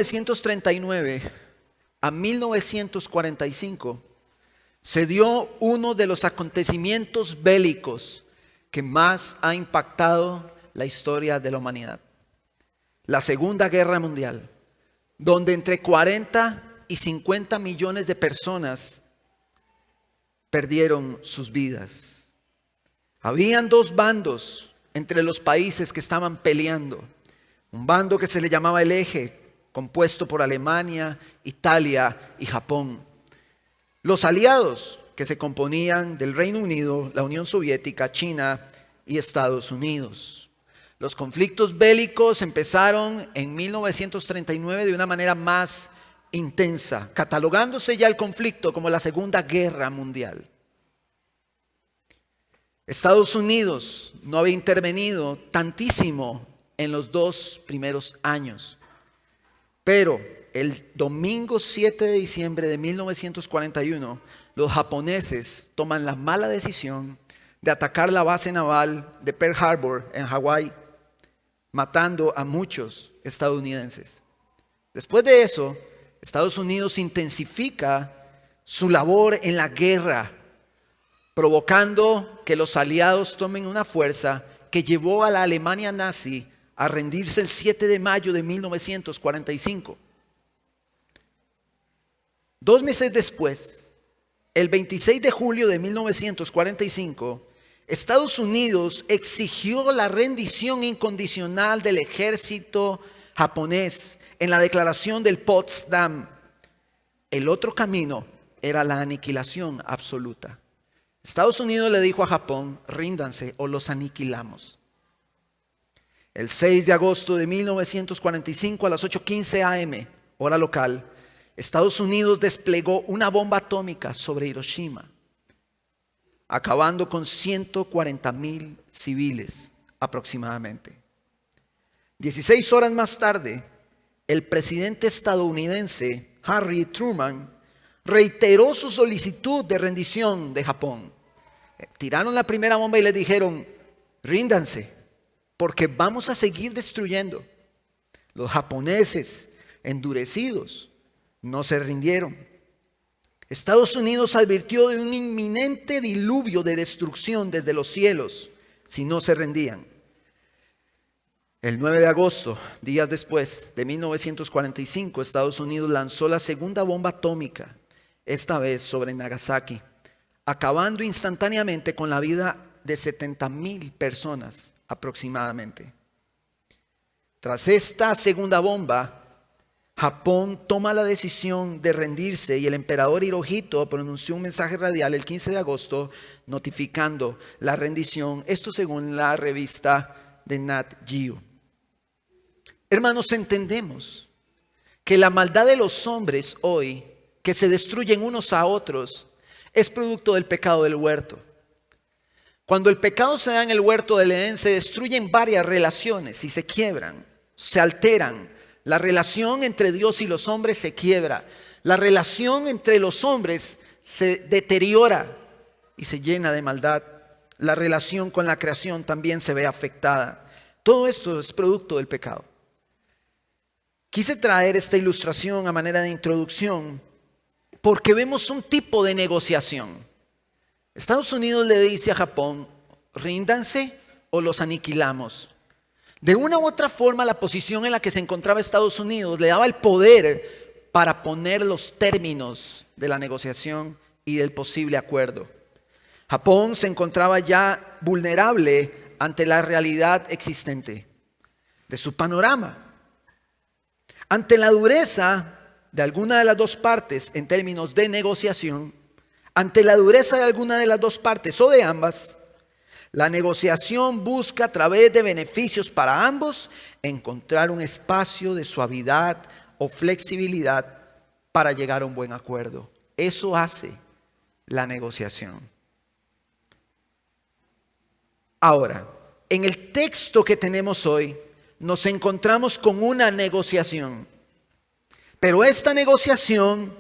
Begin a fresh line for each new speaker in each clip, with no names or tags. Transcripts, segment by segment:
1939 a 1945 se dio uno de los acontecimientos bélicos que más ha impactado la historia de la humanidad. La Segunda Guerra Mundial, donde entre 40 y 50 millones de personas perdieron sus vidas. Habían dos bandos entre los países que estaban peleando. Un bando que se le llamaba el Eje, compuesto por Alemania, Italia y Japón. Los aliados, que se componían del Reino Unido, la Unión Soviética, China y Estados Unidos. Los conflictos bélicos empezaron en 1939 de una manera más intensa, catalogándose ya el conflicto como la Segunda Guerra Mundial. Estados Unidos no había intervenido tantísimo en los 2 primeros años, pero el domingo 7 de diciembre de 1941, los japoneses toman la mala decisión de atacar la base naval de Pearl Harbor en Hawái, matando a muchos estadounidenses. Después de eso, Estados Unidos intensifica su labor en la guerra, provocando que los aliados tomen una fuerza que llevó a la Alemania nazi a rendirse el 7 de mayo de 1945. 2 meses después, el 26 de julio de 1945, Estados Unidos exigió la rendición incondicional del ejército japonés en la declaración del Potsdam. El otro camino era la aniquilación absoluta. Estados Unidos le dijo a Japón: ríndanse o los aniquilamos. El 6 de agosto de 1945 a las 8:15 am, hora local, Estados Unidos desplegó una bomba atómica sobre Hiroshima, acabando con 140,000 civiles aproximadamente. 16 horas más tarde, el presidente estadounidense Harry Truman reiteró su solicitud de rendición de Japón. Tiraron la primera bomba y le dijeron: ríndanse, porque vamos a seguir destruyendo. Los japoneses, endurecidos, no se rindieron. Estados Unidos advirtió de un inminente diluvio de destrucción desde los cielos si no se rendían. El 9 de agosto, días después de 1945, Estados Unidos lanzó la segunda bomba atómica, esta vez sobre Nagasaki, acabando instantáneamente con la vida de 70,000 personas aproximadamente. Tras esta segunda bomba, Japón toma la decisión de rendirse y el emperador Hirohito pronunció un mensaje radial el 15 de agosto notificando la rendición, esto según la revista de Nat Geo. Hermanos, entendemos que la maldad de los hombres hoy, que se destruyen unos a otros, es producto del pecado del huerto. Cuando el pecado se da en el huerto del Edén, se destruyen varias relaciones y se quiebran, se alteran. La relación entre Dios y los hombres se quiebra. La relación entre los hombres se deteriora y se llena de maldad. La relación con la creación también se ve afectada. Todo esto es producto del pecado. Quise traer esta ilustración a manera de introducción porque vemos un tipo de negociación. Estados Unidos le dice a Japón: ríndanse o los aniquilamos. De una u otra forma, la posición en la que se encontraba Estados Unidos le daba el poder para poner los términos de la negociación y del posible acuerdo. Japón se encontraba ya vulnerable ante la realidad existente de su panorama. Ante la dureza de alguna de las dos partes en términos de negociación, ante la dureza de alguna de las dos partes o de ambas, la negociación busca a través de beneficios para ambos encontrar un espacio de suavidad o flexibilidad para llegar a un buen acuerdo. Eso hace la negociación. Ahora, en el texto que tenemos hoy, nos encontramos con una negociación. Pero esta negociación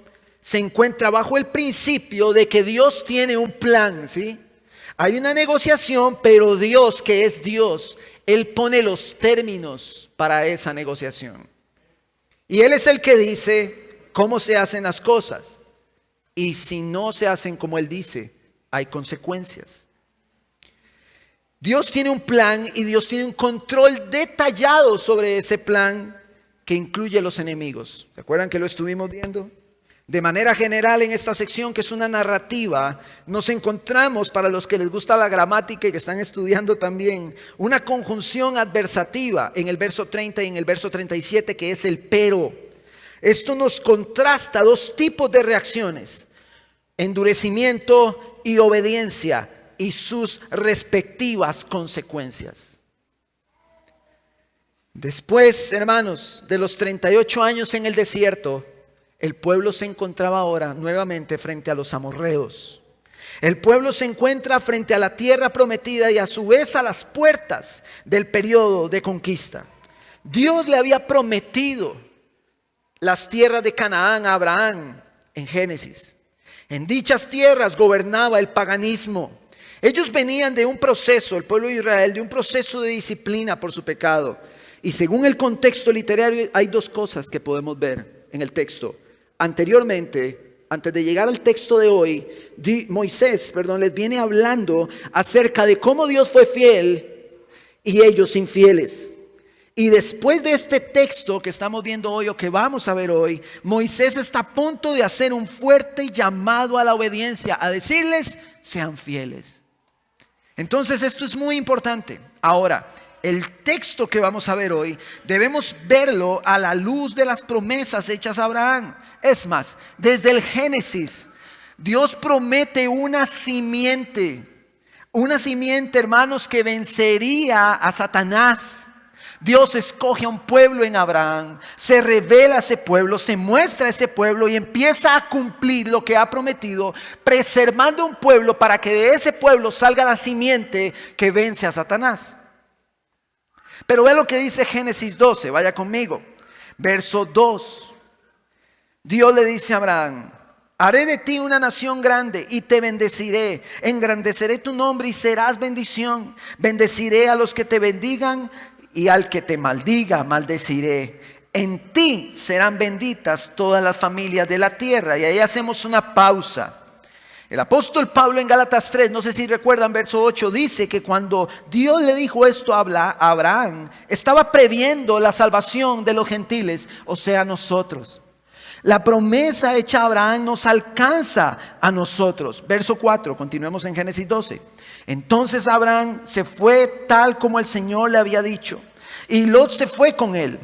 se encuentra bajo el principio de que Dios tiene un plan, ¿sí? Hay una negociación, pero Dios, que es Dios, Él pone los términos para esa negociación. Y Él es el que dice cómo se hacen las cosas. Y si no se hacen como Él dice, hay consecuencias. Dios tiene un plan y Dios tiene un control detallado sobre ese plan que incluye los enemigos. ¿Se acuerdan que lo estuvimos viendo? De manera general en esta sección, que es una narrativa, nos encontramos, para los que les gusta la gramática y que están estudiando también, una conjunción adversativa en el verso 30 y en el verso 37, que es el pero. Esto nos contrasta dos tipos de reacciones: endurecimiento y obediencia, y sus respectivas consecuencias. Después, hermanos, de los 38 años en el desierto, el pueblo se encontraba ahora nuevamente frente a los amorreos. El pueblo se encuentra frente a la tierra prometida y a su vez a las puertas del periodo de conquista. Dios le había prometido las tierras de Canaán a Abraham en Génesis. En dichas tierras gobernaba el paganismo. Ellos venían de un proceso, el pueblo de Israel, de un proceso de disciplina por su pecado. Y según el contexto literario, hay dos cosas que podemos ver en el texto. Anteriormente, antes de llegar al texto de hoy, Moisés les viene hablando acerca de cómo Dios fue fiel y ellos infieles. Y después de este texto que estamos viendo hoy, o que vamos a ver hoy, Moisés está a punto de hacer un fuerte llamado a la obediencia, a decirles: sean fieles. Entonces esto es muy importante. Ahora, el texto que vamos a ver hoy, debemos verlo a la luz de las promesas hechas a Abraham. Es más, desde el Génesis, Dios promete una simiente, hermanos, que vencería a Satanás. Dios escoge a un pueblo en Abraham, se revela a ese pueblo, se muestra a ese pueblo y empieza a cumplir lo que ha prometido, preservando un pueblo para que de ese pueblo salga la simiente que vence a Satanás. Pero ve lo que dice Génesis 12, vaya conmigo, verso 2. Dios le dice a Abraham: haré de ti una nación grande y te bendeciré, engrandeceré tu nombre y serás bendición. Bendeciré a los que te bendigan y al que te maldiga, maldeciré. En ti serán benditas todas las familias de la tierra. Y ahí hacemos una pausa. El apóstol Pablo en Gálatas 3, no sé si recuerdan, verso 8, dice que cuando Dios le dijo esto a Abraham, estaba previendo la salvación de los gentiles, o sea, nosotros. La promesa hecha a Abraham nos alcanza a nosotros. Verso 4, continuemos en Génesis 12. Entonces Abraham se fue tal como el Señor le había dicho, y Lot se fue con él.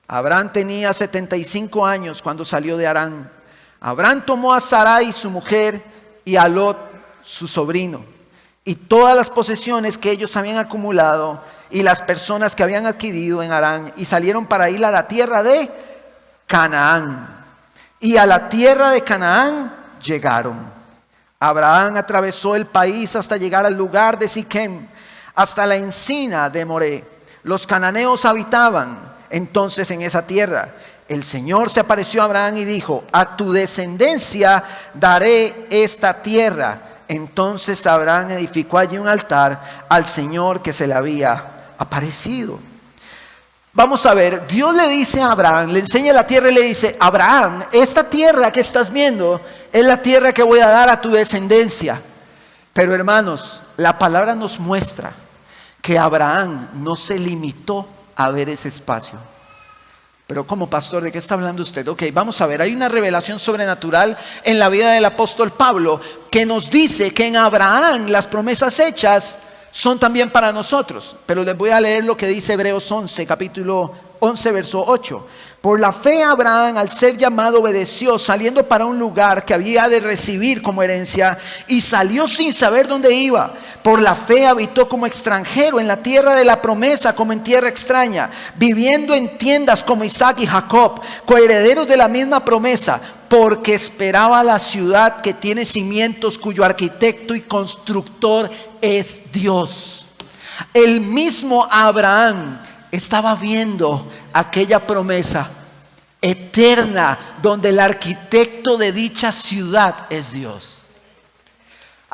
Abraham tenía 75 años cuando salió de Harán. Abraham tomó a Sarai su mujer y a Lot su sobrino, y todas las posesiones que ellos habían acumulado y las personas que habían adquirido en Harán, y salieron para ir a la tierra de Canaán. Y a la tierra de Canaán llegaron. Abraham atravesó el país hasta llegar al lugar de Siquem, hasta la encina de Moré. Los cananeos habitaban entonces en esa tierra. El Señor se apareció a Abraham y dijo: a tu descendencia daré esta tierra. Entonces Abraham edificó allí un altar al Señor que se le había aparecido. Vamos a ver, Dios le dice a Abraham, le enseña la tierra y le dice: Abraham, esta tierra que estás viendo es la tierra que voy a dar a tu descendencia. Pero hermanos, la palabra nos muestra que Abraham no se limitó a ver ese espacio. Pero como pastor, ¿de qué está hablando usted? Ok, vamos a ver, hay una revelación sobrenatural en la vida del apóstol Pablo que nos dice que en Abraham las promesas hechas son también para nosotros. Pero les voy a leer lo que dice Hebreos 11, capítulo 11, verso 8. Por la fe Abraham, al ser llamado, obedeció, saliendo para un lugar que había de recibir como herencia, y salió sin saber dónde iba. Por la fe habitó como extranjero en la tierra de la promesa, como en tierra extraña, viviendo en tiendas como Isaac y Jacob, coherederos de la misma promesa, porque esperaba la ciudad que tiene cimientos, cuyo arquitecto y constructor es Dios. El mismo Abraham estaba viendo aquella promesa eterna donde el arquitecto de dicha ciudad es Dios.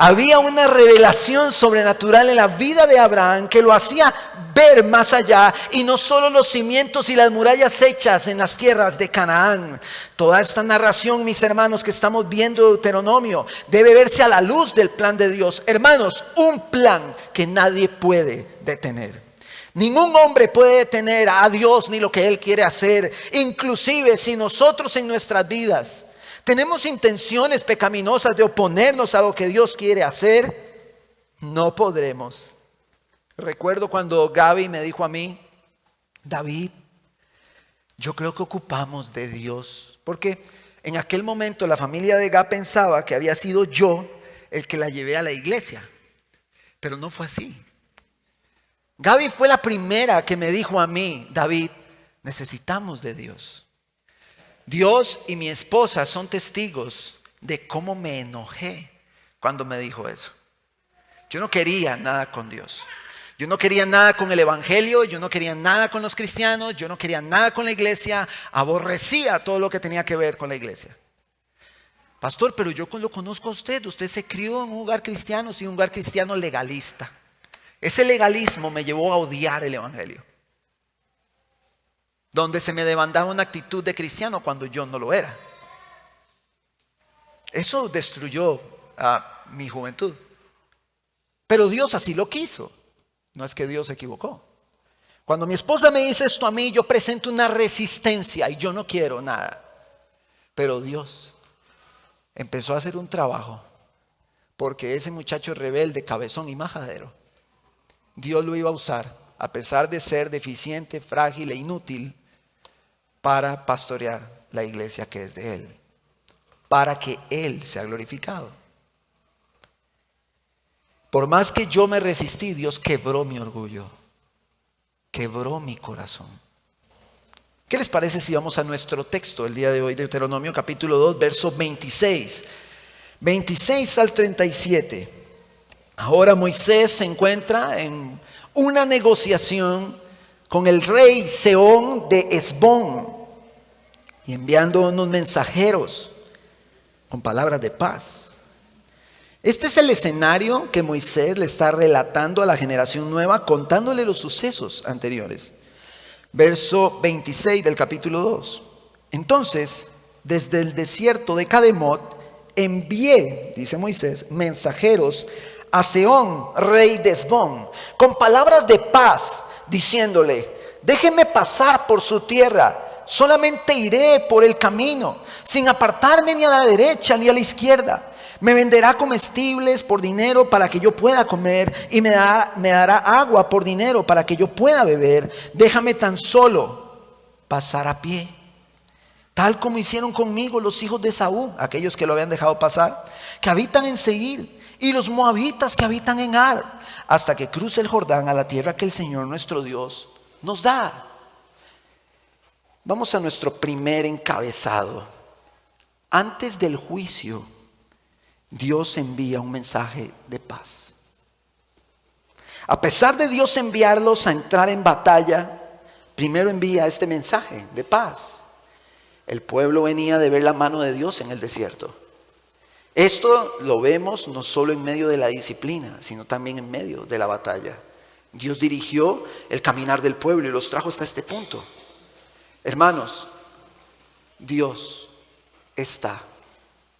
Había una revelación sobrenatural en la vida de Abraham que lo hacía ver más allá, y no solo los cimientos y las murallas hechas en las tierras de Canaán. Toda esta narración, mis hermanos, que estamos viendo de Deuteronomio, debe verse a la luz del plan de Dios. Hermanos, un plan que nadie puede detener. Ningún hombre puede detener a Dios ni lo que Él quiere hacer. Inclusive si nosotros en nuestras vidas tenemos intenciones pecaminosas de oponernos a lo que Dios quiere hacer, no podremos. Recuerdo cuando Gaby me dijo a mí: David, yo creo que ocupamos de Dios. Porque en aquel momento la familia de Gaby pensaba que había sido yo el que la llevé a la iglesia. Pero no fue así. Gaby fue la primera que me dijo a mí: David, necesitamos de Dios. Dios y mi esposa son testigos de cómo me enojé cuando me dijo eso. Yo no quería nada con Dios. Yo no quería nada con el evangelio. Yo no quería nada con los cristianos. Yo no quería nada con la iglesia. Aborrecía todo lo que tenía que ver con la iglesia. Pastor, pero yo lo conozco a usted. Usted se crió en un hogar cristiano, sí, un hogar cristiano legalista. Ese legalismo me llevó a odiar el evangelio, donde se me demandaba una actitud de cristiano cuando yo no lo era. Eso destruyó a mi juventud. Pero Dios así lo quiso. No es que Dios se equivocó. Cuando mi esposa me dice esto a mí, yo presento una resistencia y yo no quiero nada. Pero Dios empezó a hacer un trabajo, porque ese muchacho rebelde, cabezón y majadero, Dios lo iba a usar, a pesar de ser deficiente, frágil e inútil, para pastorear la iglesia que es de Él, para que Él sea glorificado. Por más que yo me resistí, Dios quebró mi orgullo, quebró mi corazón. ¿Qué les parece si vamos a nuestro texto el día de hoy, Deuteronomio capítulo 2, verso 26 al 37? Ahora Moisés se encuentra en una negociación con el rey Sehón de Hesbón, y enviando unos mensajeros con palabras de paz. Este es el escenario que Moisés le está relatando a la generación nueva, contándole los sucesos anteriores. Verso 26 del capítulo 2. Entonces, desde el desierto de Cademot, envié, dice Moisés, mensajeros a Sehón, rey de Hesbón, con palabras de paz, diciéndole: déjeme pasar por su tierra, solamente iré por el camino, sin apartarme ni a la derecha ni a la izquierda. Me venderá comestibles por dinero para que yo pueda comer, y me dará agua por dinero para que yo pueda beber. Déjame tan solo pasar a pie, tal como hicieron conmigo los hijos de Esaú, aquellos que lo habían dejado pasar, que habitan en Seir, y los moabitas que habitan en Ar, hasta que cruce el Jordán a la tierra que el Señor nuestro Dios nos da. Vamos a nuestro primer encabezado. Antes del juicio, Dios envía un mensaje de paz. A pesar de Dios enviarlos a entrar en batalla, primero envía este mensaje de paz. El pueblo venía de ver la mano de Dios en el desierto. Esto lo vemos no solo en medio de la disciplina, sino también en medio de la batalla. Dios dirigió el caminar del pueblo y los trajo hasta este punto. Hermanos, Dios está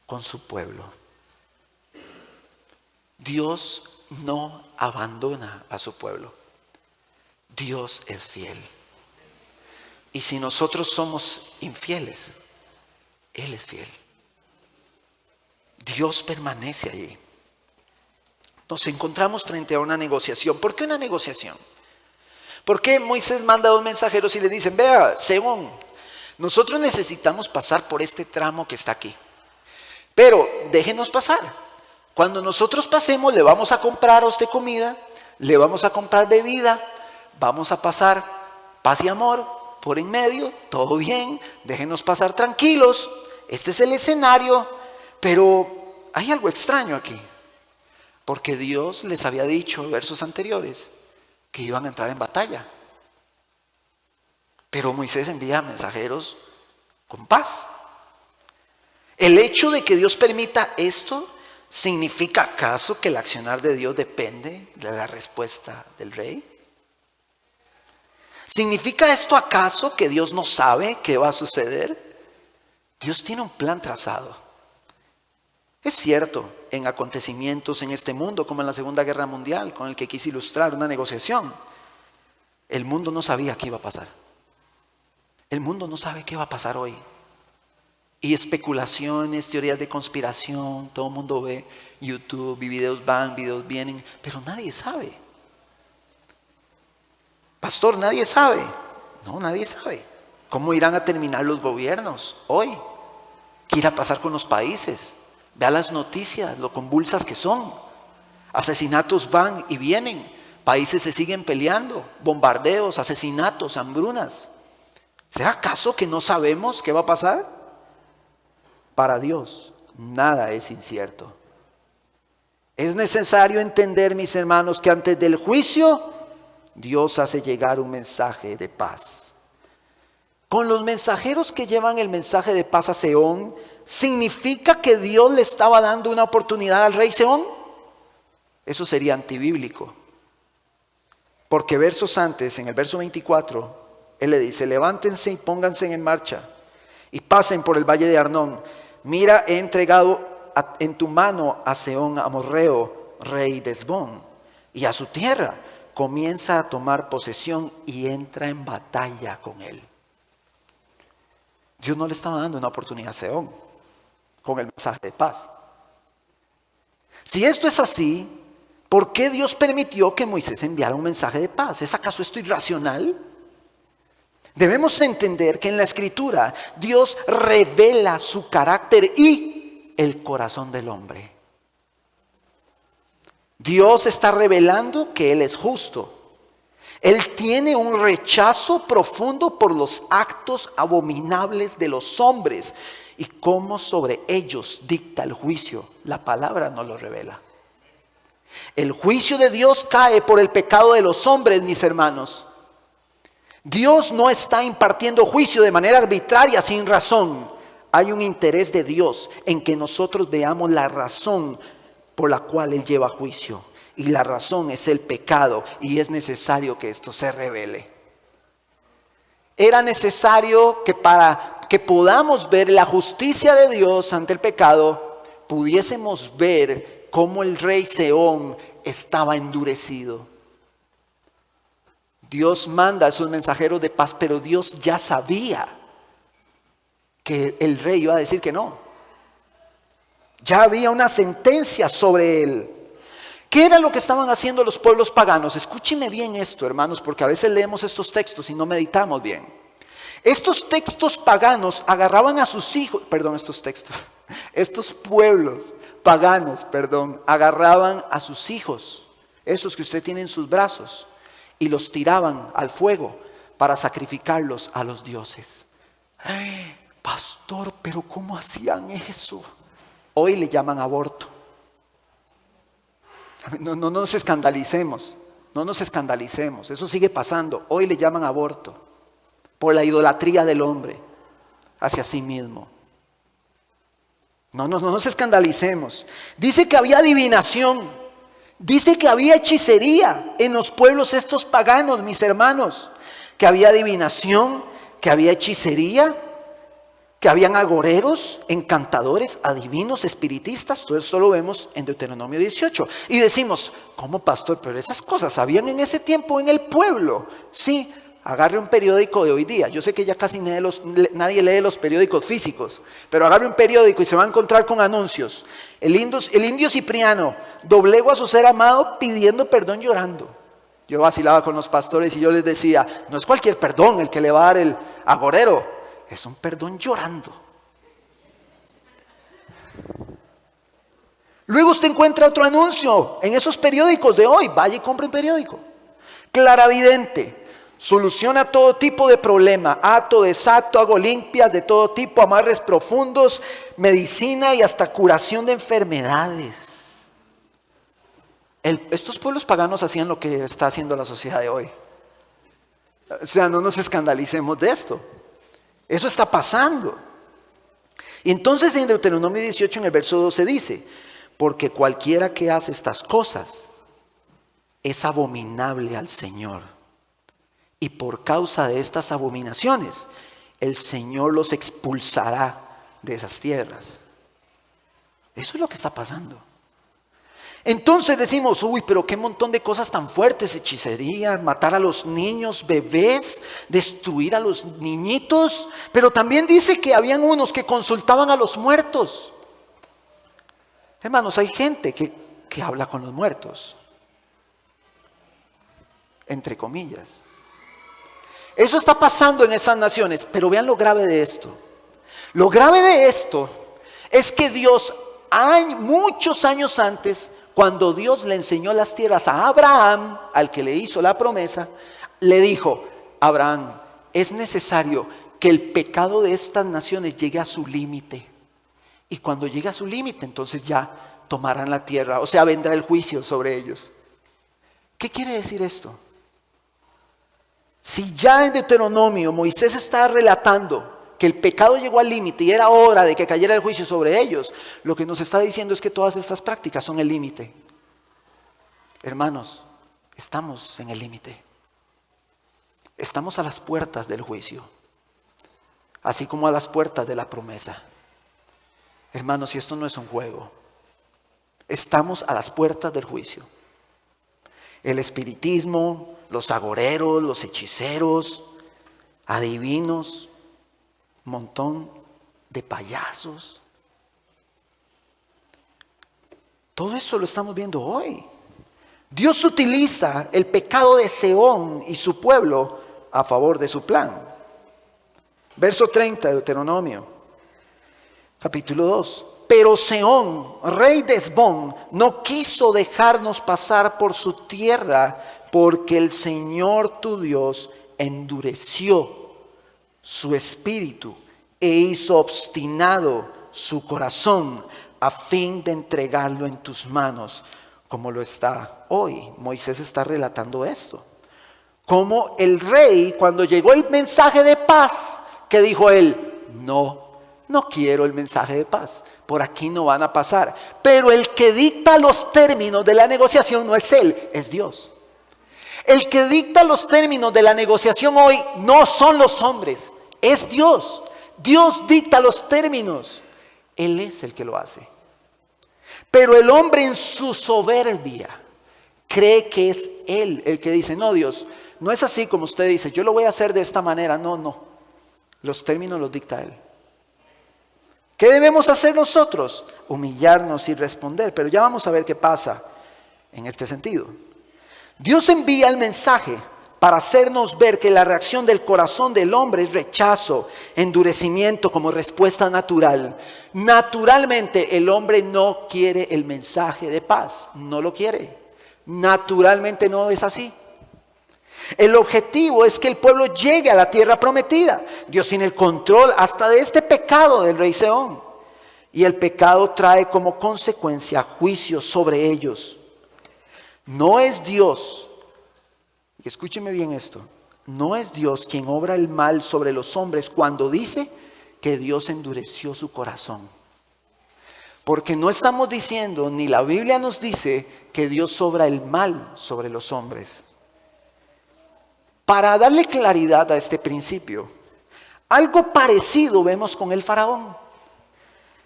con su pueblo. Dios no abandona a su pueblo. Dios es fiel. Y si nosotros somos infieles, Él es fiel. Dios permanece allí. Nos encontramos frente a una negociación. ¿Por qué una negociación? ¿Por qué Moisés manda a dos mensajeros y le dicen: vea, Sehón, nosotros necesitamos pasar por este tramo que está aquí, pero déjenos pasar? Cuando nosotros pasemos, le vamos a comprar a usted comida, le vamos a comprar bebida, vamos a pasar paz y amor por en medio, todo bien, déjenos pasar tranquilos. Este es el escenario, pero hay algo extraño aquí, porque Dios les había dicho en versos anteriores que iban a entrar en batalla. Pero Moisés envía mensajeros con paz. El hecho de que Dios permita esto ¿Significa acaso que el accionar de Dios depende de la respuesta del rey? ¿Significa esto acaso que Dios no sabe qué va a suceder? Dios tiene un plan trazado. Es cierto, en acontecimientos en este mundo, como en la Segunda Guerra Mundial, con el que quise ilustrar una negociación, el mundo no sabía qué iba a pasar. El mundo no sabe qué va a pasar hoy. Y especulaciones, teorías de conspiración, todo el mundo ve YouTube y videos van, videos vienen, pero nadie sabe. Pastor, nadie sabe. No, nadie sabe. ¿Cómo irán a terminar los gobiernos hoy? ¿Qué irá a pasar con los países? Vea las noticias, lo convulsas que son. Asesinatos van y vienen. Países se siguen peleando. Bombardeos, asesinatos, hambrunas. ¿Será acaso que no sabemos qué va a pasar? Para Dios, nada es incierto. Es necesario entender, mis hermanos, que antes del juicio, Dios hace llegar un mensaje de paz. Con los mensajeros que llevan el mensaje de paz a Sehón, ¿significa que Dios le estaba dando una oportunidad al rey Sehón? Eso sería antibíblico. Porque versos antes, en el verso 24, él le dice: levántense y pónganse en marcha y pasen por el valle de Arnón. Mira, he entregado en tu mano a Sehón amorreo, rey de Hesbón, y a su tierra. Comienza a tomar posesión y entra en batalla con él. Dios no le estaba dando una oportunidad a Sehón con el mensaje de paz. Si esto es así, ¿por qué Dios permitió que Moisés enviara un mensaje de paz? ¿Es acaso esto irracional? Debemos entender que en la Escritura Dios revela su carácter y el corazón del hombre. Dios está revelando que Él es justo. Él tiene un rechazo profundo por los actos abominables de los hombres y cómo sobre ellos dicta el juicio. La palabra no lo revela. El juicio de Dios cae por el pecado de los hombres, mis hermanos. Dios no está impartiendo juicio de manera arbitraria, sin razón. Hay un interés de Dios en que nosotros veamos la razón por la cual Él lleva juicio. Y la razón es el pecado, y es necesario que esto se revele. Era necesario que para que podamos ver la justicia de Dios ante el pecado, pudiésemos ver cómo el rey Sehón estaba endurecido. Dios manda a sus mensajeros de paz, pero Dios ya sabía que el rey iba a decir que no. Ya había una sentencia sobre él. ¿Qué era lo que estaban haciendo los pueblos paganos? Escúcheme bien esto, hermanos, porque a veces leemos estos textos y no meditamos bien. Estos textos paganos agarraban a sus hijos, estos pueblos paganos, agarraban a sus hijos, esos que usted tiene en sus brazos, y los tiraban al fuego para sacrificarlos a los dioses. Pastor, pero ¿cómo hacían eso? Hoy le llaman aborto. No nos escandalicemos, eso sigue pasando. Hoy le llaman aborto por la idolatría del hombre hacia sí mismo. No nos escandalicemos. Dice que había adivinación, dice que había hechicería en los pueblos estos paganos, mis hermanos. Que había adivinación, que había hechicería, que habían agoreros, encantadores, adivinos, espiritistas. Todo esto lo vemos en Deuteronomio 18. Y decimos: ¿cómo, pastor? Pero esas cosas habían en ese tiempo en el pueblo. Sí, agarre un periódico de hoy día. Yo sé que ya casi nadie lee los periódicos físicos, pero agarre un periódico y se va a encontrar con anuncios. El indio Cipriano doblegó a su ser amado pidiendo perdón llorando. Yo vacilaba con los pastores y yo les decía: no es cualquier perdón el que le va a dar el agorero, es un perdón llorando. Luego usted encuentra otro anuncio en esos periódicos de hoy. Vaya y compre un periódico. Claravidente: soluciona todo tipo de problema, ato, desato, hago limpias de todo tipo, amarres profundos, medicina y hasta curación de enfermedades. Estos pueblos paganos hacían lo que está haciendo la sociedad de hoy. O sea, no nos escandalicemos de esto. Eso está pasando. Y entonces en Deuteronomio 18 en el verso 12 dice: porque cualquiera que hace estas cosas es abominable al Señor. Y por causa de estas abominaciones, el Señor los expulsará de esas tierras. Eso es lo que está pasando. Entonces decimos, uy, pero qué montón de cosas tan fuertes: hechicería, matar a los niños, bebés, destruir a los niñitos. Pero también dice que habían unos que consultaban a los muertos. Hermanos, hay gente que habla con los muertos, entre comillas. Eso está pasando en esas naciones, pero vean lo grave de esto. Lo grave de esto es que Dios, muchos años antes, cuando Dios le enseñó las tierras a Abraham, al que le hizo la promesa, le dijo: Abraham, es necesario que el pecado de estas naciones llegue a su límite. Y cuando llegue a su límite, entonces ya tomarán la tierra. O sea, vendrá el juicio sobre ellos. ¿Qué quiere decir esto? Si ya en Deuteronomio Moisés está relatando que el pecado llegó al límite y era hora de que cayera el juicio sobre ellos, lo que nos está diciendo es que todas estas prácticas son el límite. Hermanos, estamos en el límite. Estamos a las puertas del juicio, así como a las puertas de la promesa. Hermanos, y esto no es un juego. Estamos a las puertas del juicio. El espiritismo, los agoreros, los hechiceros, adivinos, montón de payasos. Todo eso lo estamos viendo hoy. Dios utiliza el pecado de Sehón y su pueblo a favor de su plan. Verso 30 de Deuteronomio, capítulo 2. Pero Sehón, rey de Hesbón, no quiso dejarnos pasar por su tierra, porque el Señor tu Dios endureció su espíritu e hizo obstinado su corazón a fin de entregarlo en tus manos, como lo está hoy. Moisés está relatando esto. Como el rey, cuando llegó el mensaje de paz, que dijo él: no quiero el mensaje de paz, por aquí no van a pasar. Pero el que dicta los términos de la negociación no es él, es Dios. El que dicta los términos de la negociación hoy no son los hombres, es Dios. Dios dicta los términos, Él es el que lo hace. Pero el hombre en su soberbia cree que es Él el que dice: no, Dios, no es así como usted dice, yo lo voy a hacer de esta manera. No, los términos los dicta Él. ¿Qué debemos hacer nosotros? Humillarnos y responder. Pero ya vamos a ver qué pasa en este sentido. Dios envía el mensaje para hacernos ver que la reacción del corazón del hombre es rechazo, endurecimiento como respuesta natural. Naturalmente el hombre no quiere el mensaje de paz, no lo quiere. Naturalmente no es así. El objetivo es que el pueblo llegue a la tierra prometida. Dios tiene el control hasta de este pecado del rey Sehón. Y el pecado trae como consecuencia juicio sobre ellos. No es Dios, y escúcheme bien esto, no es Dios quien obra el mal sobre los hombres cuando dice que Dios endureció su corazón. Porque no estamos diciendo, ni la Biblia nos dice, que Dios obra el mal sobre los hombres. Para darle claridad a este principio, algo parecido vemos con el faraón.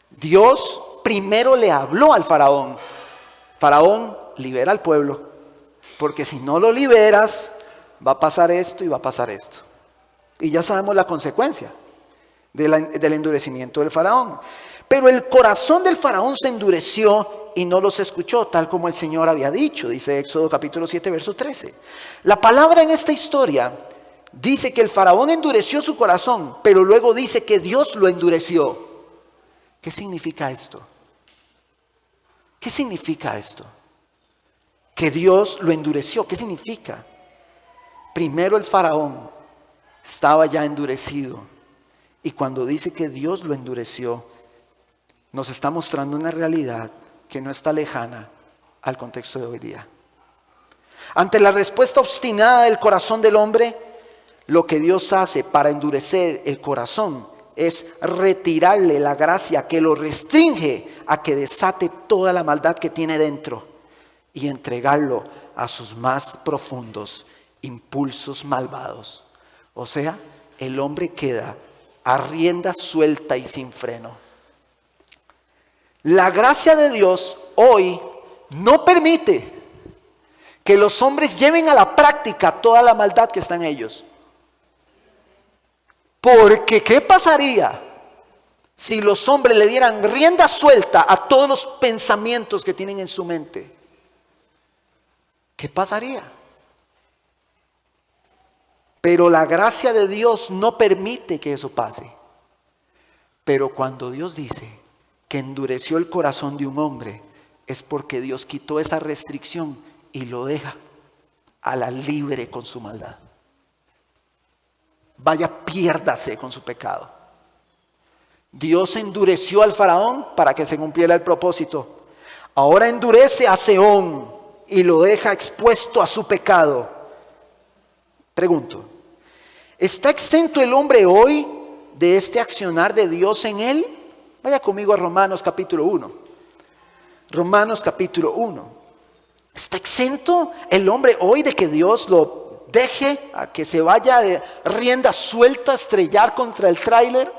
Dios primero le habló al faraón: Faraón, libera al pueblo, porque si no lo liberas, va a pasar esto y va a pasar esto. Y ya sabemos la consecuencia del endurecimiento del faraón. Pero el corazón del faraón se endureció y no los escuchó, tal como el Señor había dicho, dice Éxodo capítulo 7, verso 13. La palabra en esta historia dice que el faraón endureció su corazón, pero luego dice que Dios lo endureció. ¿Qué significa esto? ¿Qué significa esto? Que Dios lo endureció. ¿Qué significa? Primero el faraón estaba ya endurecido, y cuando dice que Dios lo endureció, nos está mostrando una realidad que no está lejana al contexto de hoy día. Ante la respuesta obstinada del corazón del hombre, lo que Dios hace para endurecer el corazón es retirarle la gracia que lo restringe a que desate toda la maldad que tiene dentro y entregarlo a sus más profundos impulsos malvados. O sea, el hombre queda a rienda suelta y sin freno. La gracia de Dios hoy no permite que los hombres lleven a la práctica toda la maldad que está en ellos. Porque ¿qué pasaría si los hombres le dieran rienda suelta a todos los pensamientos que tienen en su mente? ¿Qué pasaría? Pero la gracia de Dios no permite que eso pase. Pero cuando Dios dice que endureció el corazón de un hombre, es porque Dios quitó esa restricción y lo deja a la libre con su maldad. Vaya, piérdase con su pecado. Dios endureció al faraón para que se cumpliera el propósito. Ahora endurece a Sehón y lo deja expuesto a su pecado. Pregunto, ¿está exento el hombre hoy de este accionar de Dios en él? Vaya conmigo a Romanos capítulo 1. Romanos capítulo 1. ¿Está exento el hombre hoy de que Dios lo deje a que se vaya de rienda suelta a estrellar contra el tráiler?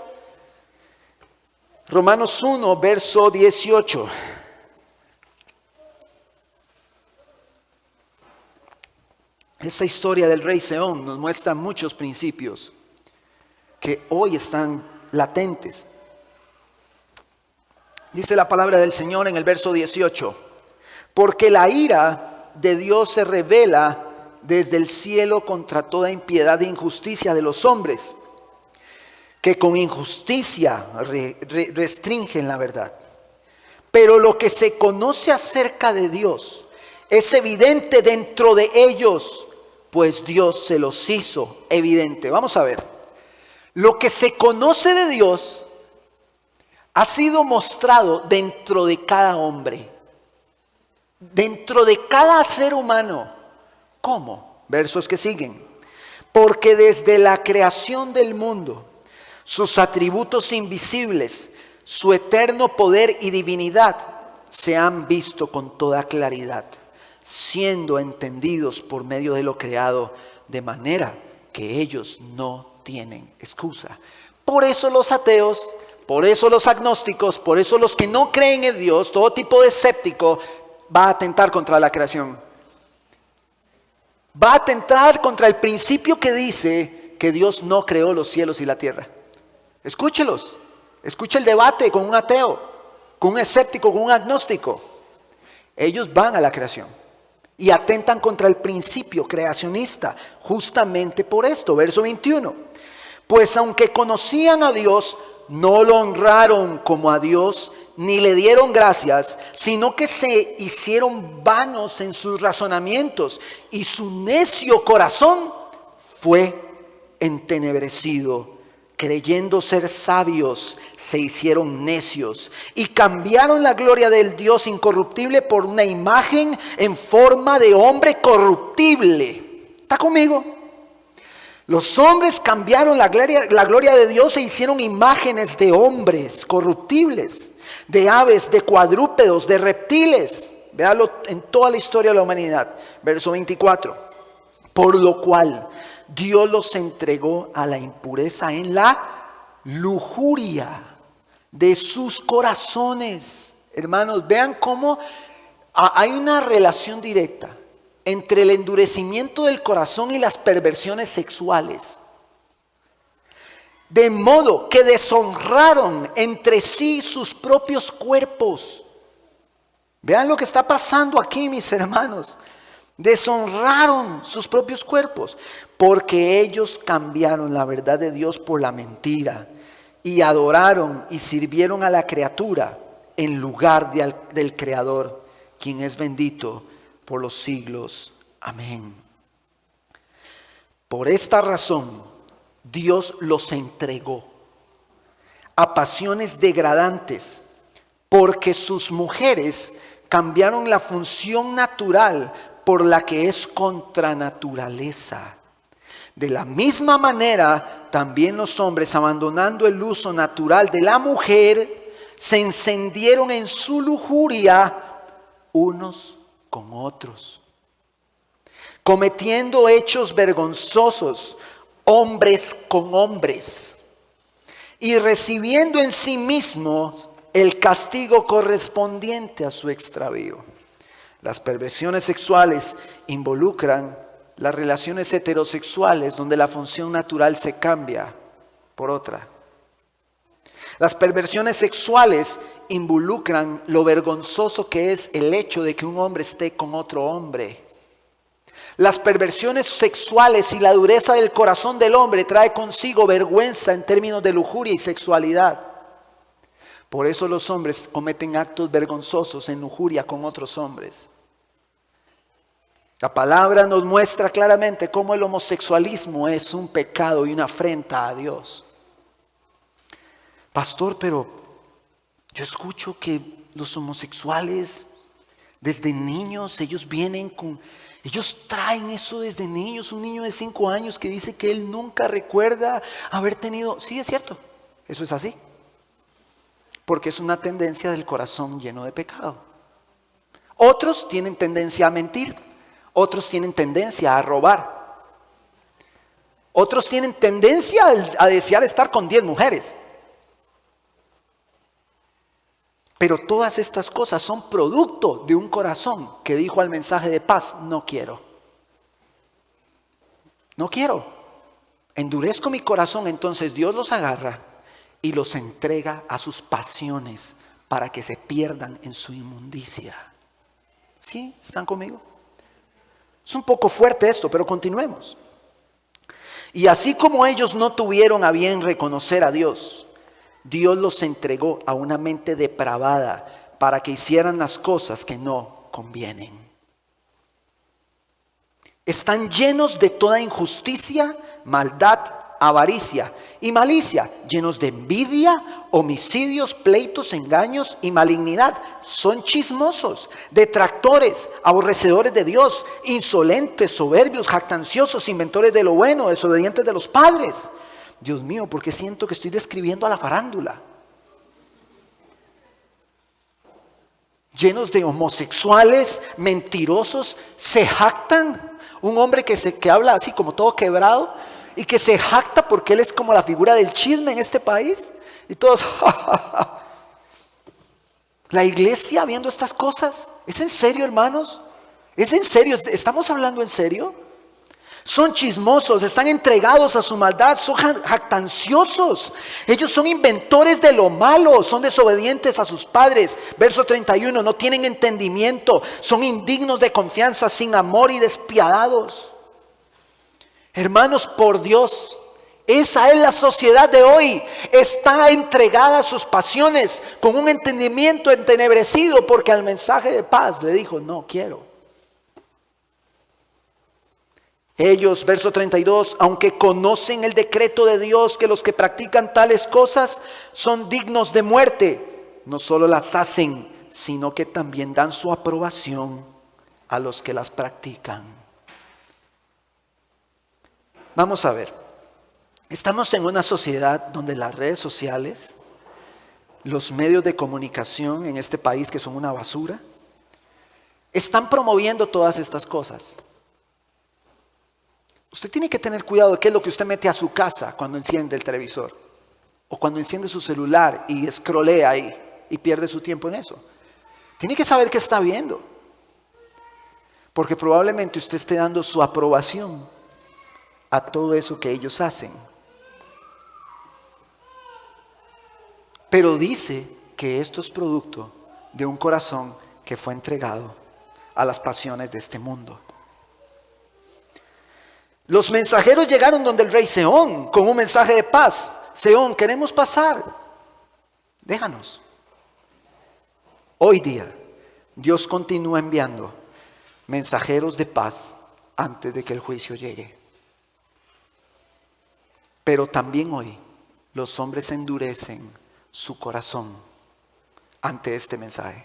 Romanos 1, verso 18. Esta historia del rey Sehón nos muestra muchos principios que hoy están latentes. Dice la palabra del Señor en el verso 18: porque la ira de Dios se revela desde el cielo contra toda impiedad e injusticia de los hombres, que con injusticia restringen la verdad. Pero lo que se conoce acerca de Dios es evidente dentro de ellos, pues Dios se los hizo evidente. Vamos a ver. Lo que se conoce de Dios ha sido mostrado dentro de cada hombre, dentro de cada ser humano. ¿Cómo? Versos que siguen. Porque desde la creación del mundo, sus atributos invisibles, su eterno poder y divinidad se han visto con toda claridad, siendo entendidos por medio de lo creado, de manera que ellos no tienen excusa. Por eso los ateos, por eso los agnósticos, por eso los que no creen en Dios, todo tipo de escéptico va a atentar contra la creación. Va a atentar contra el principio que dice que Dios no creó los cielos y la tierra. Escúchelos. Escuche el debate con un ateo, con un escéptico, con un agnóstico. Ellos van a la creación y atentan contra el principio creacionista justamente por esto. Verso 21. Pues aunque conocían a Dios, no lo honraron como a Dios, ni le dieron gracias, sino que se hicieron vanos en sus razonamientos, y su necio corazón fue entenebrecido. Creyendo ser sabios, se hicieron necios y cambiaron la gloria del Dios incorruptible por una imagen en forma de hombre corruptible. ¿Está conmigo? Los hombres cambiaron la gloria de Dios e hicieron imágenes de hombres corruptibles, de aves, de cuadrúpedos, de reptiles. Véalo en toda la historia de la humanidad. Verso 24. Por lo cual Dios los entregó a la impureza en la lujuria de sus corazones. Hermanos, vean cómo hay una relación directa entre el endurecimiento del corazón y las perversiones sexuales. De modo que deshonraron entre sí sus propios cuerpos. Vean lo que está pasando aquí, mis hermanos. Deshonraron sus propios cuerpos, porque ellos cambiaron la verdad de Dios por la mentira y adoraron y sirvieron a la criatura en lugar del Creador, quien es bendito por los siglos. Amén. Por esta razón, Dios los entregó a pasiones degradantes, porque sus mujeres cambiaron la función natural por la que es contra naturaleza. De la misma manera, también los hombres, abandonando el uso natural de la mujer, se encendieron en su lujuria unos con otros, cometiendo hechos vergonzosos, hombres con hombres, y recibiendo en sí mismos el castigo correspondiente a su extravío. Las perversiones sexuales involucran las relaciones heterosexuales, donde la función natural se cambia por otra. Las perversiones sexuales involucran lo vergonzoso que es el hecho de que un hombre esté con otro hombre. Las perversiones sexuales y la dureza del corazón del hombre trae consigo vergüenza en términos de lujuria y sexualidad. Por eso los hombres cometen actos vergonzosos en lujuria con otros hombres. La palabra nos muestra claramente cómo el homosexualismo es un pecado y una afrenta a Dios. Pastor, pero yo escucho que los homosexuales desde niños, ellos traen eso desde niños. Un niño de 5 años que dice que él nunca recuerda haber tenido. Sí, es cierto, eso es así. Porque es una tendencia del corazón lleno de pecado. Otros tienen tendencia a mentir. Otros tienen tendencia a robar. Otros tienen tendencia a desear estar con 10 mujeres. Pero todas estas cosas son producto de un corazón que dijo al mensaje de paz: no quiero. No quiero. Endurezco mi corazón. Entonces Dios los agarra y los entrega a sus pasiones para que se pierdan en su inmundicia. ¿Sí? ¿Están conmigo? Es un poco fuerte esto, pero continuemos. Y así como ellos no tuvieron a bien reconocer a Dios, Dios los entregó a una mente depravada para que hicieran las cosas que no convienen. Están llenos de toda injusticia, maldad, avaricia y malicia, llenos de envidia, homicidios, pleitos, engaños y malignidad. Son chismosos, detractores, aborrecedores de Dios, insolentes, soberbios, jactanciosos, inventores de lo bueno, desobedientes de los padres. Dios mío, porque siento que estoy describiendo a la farándula. Llenos de homosexuales, mentirosos, se jactan. Un hombre que habla así como todo quebrado y que se jacta porque él es como la figura del chisme en este país. Y todos, la iglesia viendo estas cosas. ¿Es en serio, hermanos? ¿Es en serio? ¿Estamos hablando en serio? Son chismosos, están entregados a su maldad, son jactanciosos. Ellos son inventores de lo malo, son desobedientes a sus padres. Verso 31, no tienen entendimiento, son indignos de confianza, sin amor y despiadados. Hermanos, por Dios, esa es la sociedad de hoy. Está entregada a sus pasiones con un entendimiento entenebrecido porque al mensaje de paz le dijo: no quiero. Ellos, verso 32, aunque conocen el decreto de Dios que los que practican tales cosas son dignos de muerte, no solo las hacen, sino que también dan su aprobación a los que las practican. Vamos a ver, estamos en una sociedad donde las redes sociales, los medios de comunicación en este país que son una basura, están promoviendo todas estas cosas. Usted tiene que tener cuidado de qué es lo que usted mete a su casa cuando enciende el televisor o cuando enciende su celular y escrolea ahí y pierde su tiempo en eso. Tiene que saber qué está viendo, porque probablemente usted esté dando su aprobación a todo eso que ellos hacen. Pero dice que esto es producto de un corazón que fue entregado a las pasiones de este mundo. Los mensajeros llegaron donde el rey Sehón con un mensaje de paz. Sehón, queremos pasar, déjanos. Hoy día Dios continúa enviando mensajeros de paz antes de que el juicio llegue. Pero también hoy los hombres endurecen su corazón ante este mensaje.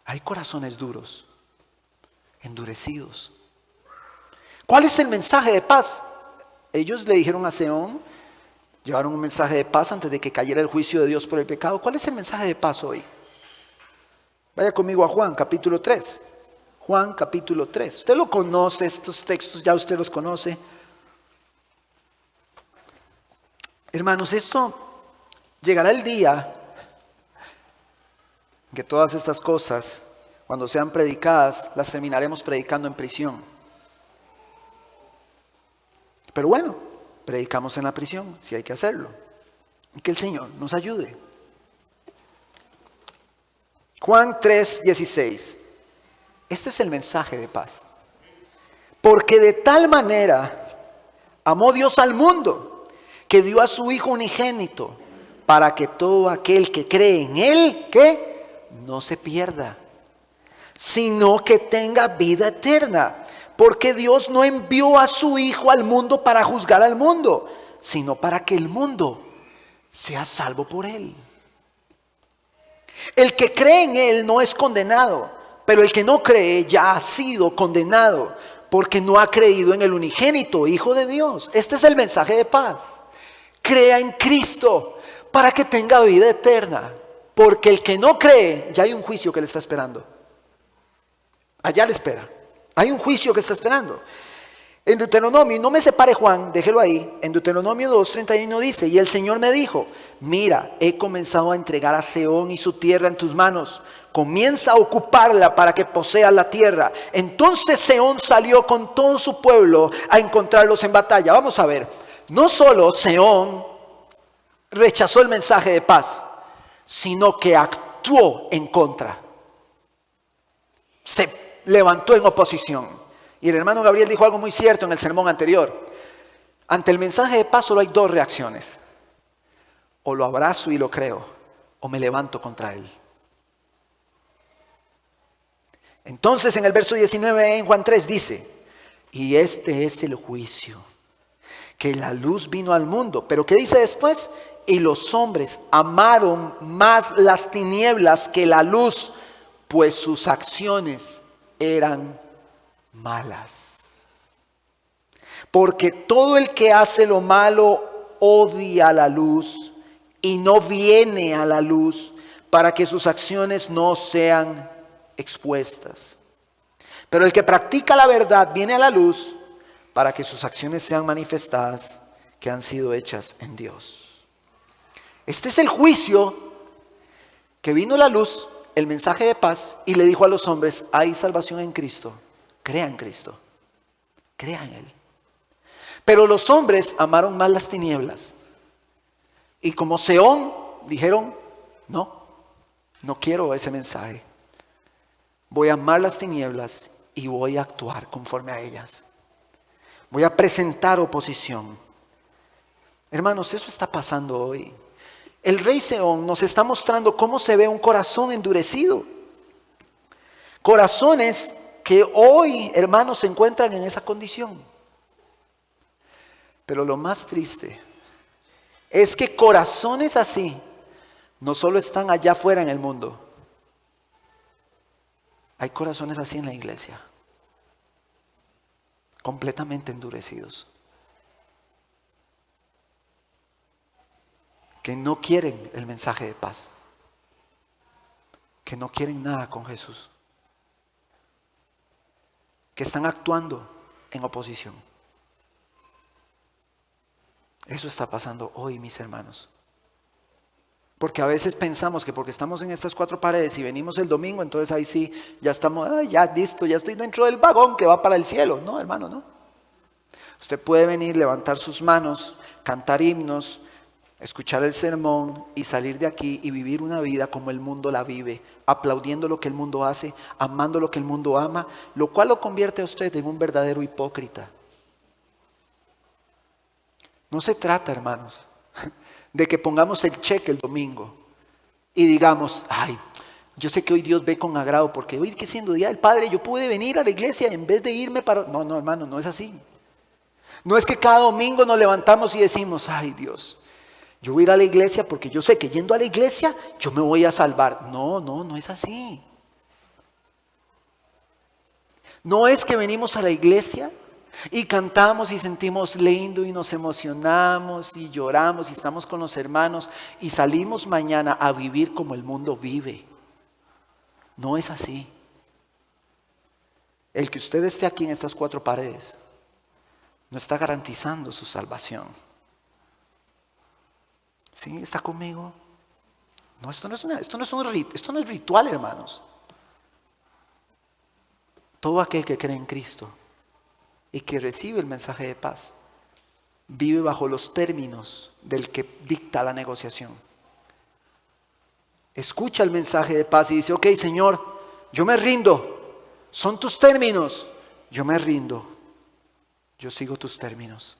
Hay corazones duros, endurecidos. ¿Cuál es el mensaje de paz? Ellos le dijeron a Sehón: Llevaron un mensaje de paz antes de que cayera el juicio de Dios por el pecado. ¿Cuál es el mensaje de paz hoy? Vaya conmigo a Juan capítulo 3. Juan capítulo 3. Usted lo conoce, estos textos ya usted los conoce. Hermanos, esto llegará el día en que todas estas cosas, cuando sean predicadas, las terminaremos predicando en prisión. Pero bueno, predicamos en la prisión, si hay que hacerlo. Y que el Señor nos ayude. Juan 3:16. Este es el mensaje de paz. Porque de tal manera amó Dios al mundo, que dio a su Hijo unigénito, para que todo aquel que cree en Él, ¿qué? No se pierda, sino que tenga vida eterna. Porque Dios no envió a su Hijo al mundo para juzgar al mundo, sino para que el mundo sea salvo por Él. El que cree en Él no es condenado, pero el que no cree ya ha sido condenado, porque no ha creído en el unigénito Hijo de Dios. Este es el mensaje de paz. Crea en Cristo para que tenga vida eterna, porque el que no cree, ya hay un juicio que le está esperando. Allá le espera. Hay un juicio que está esperando. En Deuteronomio, no me separe Juan, déjelo ahí. En Deuteronomio 2:31 dice: y el Señor me dijo, mira, he comenzado a entregar a Seón y su tierra en tus manos. Comienza a ocuparla para que posea la tierra. Entonces Seón salió con todo su pueblo a encontrarlos en batalla. Vamos a ver, no solo Seón rechazó el mensaje de paz, sino que actuó en contra. Se levantó en oposición. Y el hermano Gabriel dijo algo muy cierto en el sermón anterior. Ante el mensaje de paz solo hay dos reacciones: o lo abrazo y lo creo, o me levanto contra él. Entonces en el verso 19 en Juan 3 dice: y este es el juicio, que la luz vino al mundo. Pero ¿qué dice después? Y los hombres amaron más las tinieblas que la luz, pues sus acciones eran malas. Porque todo el que hace lo malo odia la luz y no viene a la luz, para que sus acciones no sean expuestas. Pero el que practica la verdad viene a la luz, para que sus acciones sean manifestadas, que han sido hechas en Dios. Este es el juicio, que vino la luz, el mensaje de paz, y le dijo a los hombres: hay salvación en Cristo, crea en Cristo, crea en Él. Pero los hombres amaron más las tinieblas, y como Seón dijeron: no quiero ese mensaje, voy a amar las tinieblas y voy a actuar conforme a ellas, voy a presentar oposición. Hermanos, eso está pasando hoy. El rey Seón nos está mostrando cómo se ve un corazón endurecido. Corazones que hoy, hermanos, se encuentran en esa condición. Pero lo más triste es que corazones así no solo están allá afuera en el mundo. Hay corazones así en la iglesia, completamente endurecidos, que no quieren el mensaje de paz, que no quieren nada con Jesús, que están actuando en oposición. Eso está pasando hoy, mis hermanos. Porque a veces pensamos que porque estamos en estas cuatro paredes y venimos el domingo, entonces ahí sí, ya estamos, ya listo, ya estoy dentro del vagón que va para el cielo. No, hermano, no. Usted puede venir, levantar sus manos, cantar himnos, escuchar el sermón y salir de aquí y vivir una vida como el mundo la vive, aplaudiendo lo que el mundo hace, amando lo que el mundo ama, lo cual lo convierte a usted en un verdadero hipócrita. No se trata, hermanos, de que pongamos el cheque el domingo y digamos: ay, yo sé que hoy Dios ve con agrado porque hoy, que siendo Día del Padre, yo pude venir a la iglesia en vez de irme para... No, hermano, no es así. No es que cada domingo nos levantamos y decimos: ay, Dios, yo voy a ir a la iglesia porque yo sé que yendo a la iglesia yo me voy a salvar. No es así. No es que venimos a la iglesia Y cantamos y sentimos lindo y nos emocionamos y lloramos y estamos con los hermanos y salimos mañana a vivir como el mundo vive. No es así. El que usted esté aquí en estas 4 paredes no está garantizando su salvación. ¿Sí? ¿Está conmigo? No, esto no es ritual, hermanos. Todo aquel que cree en Cristo y que recibe el mensaje de paz vive bajo los términos del que dicta la negociación. Escucha el mensaje de paz y dice: ok, Señor, yo me rindo, son tus términos, yo me rindo, yo sigo tus términos,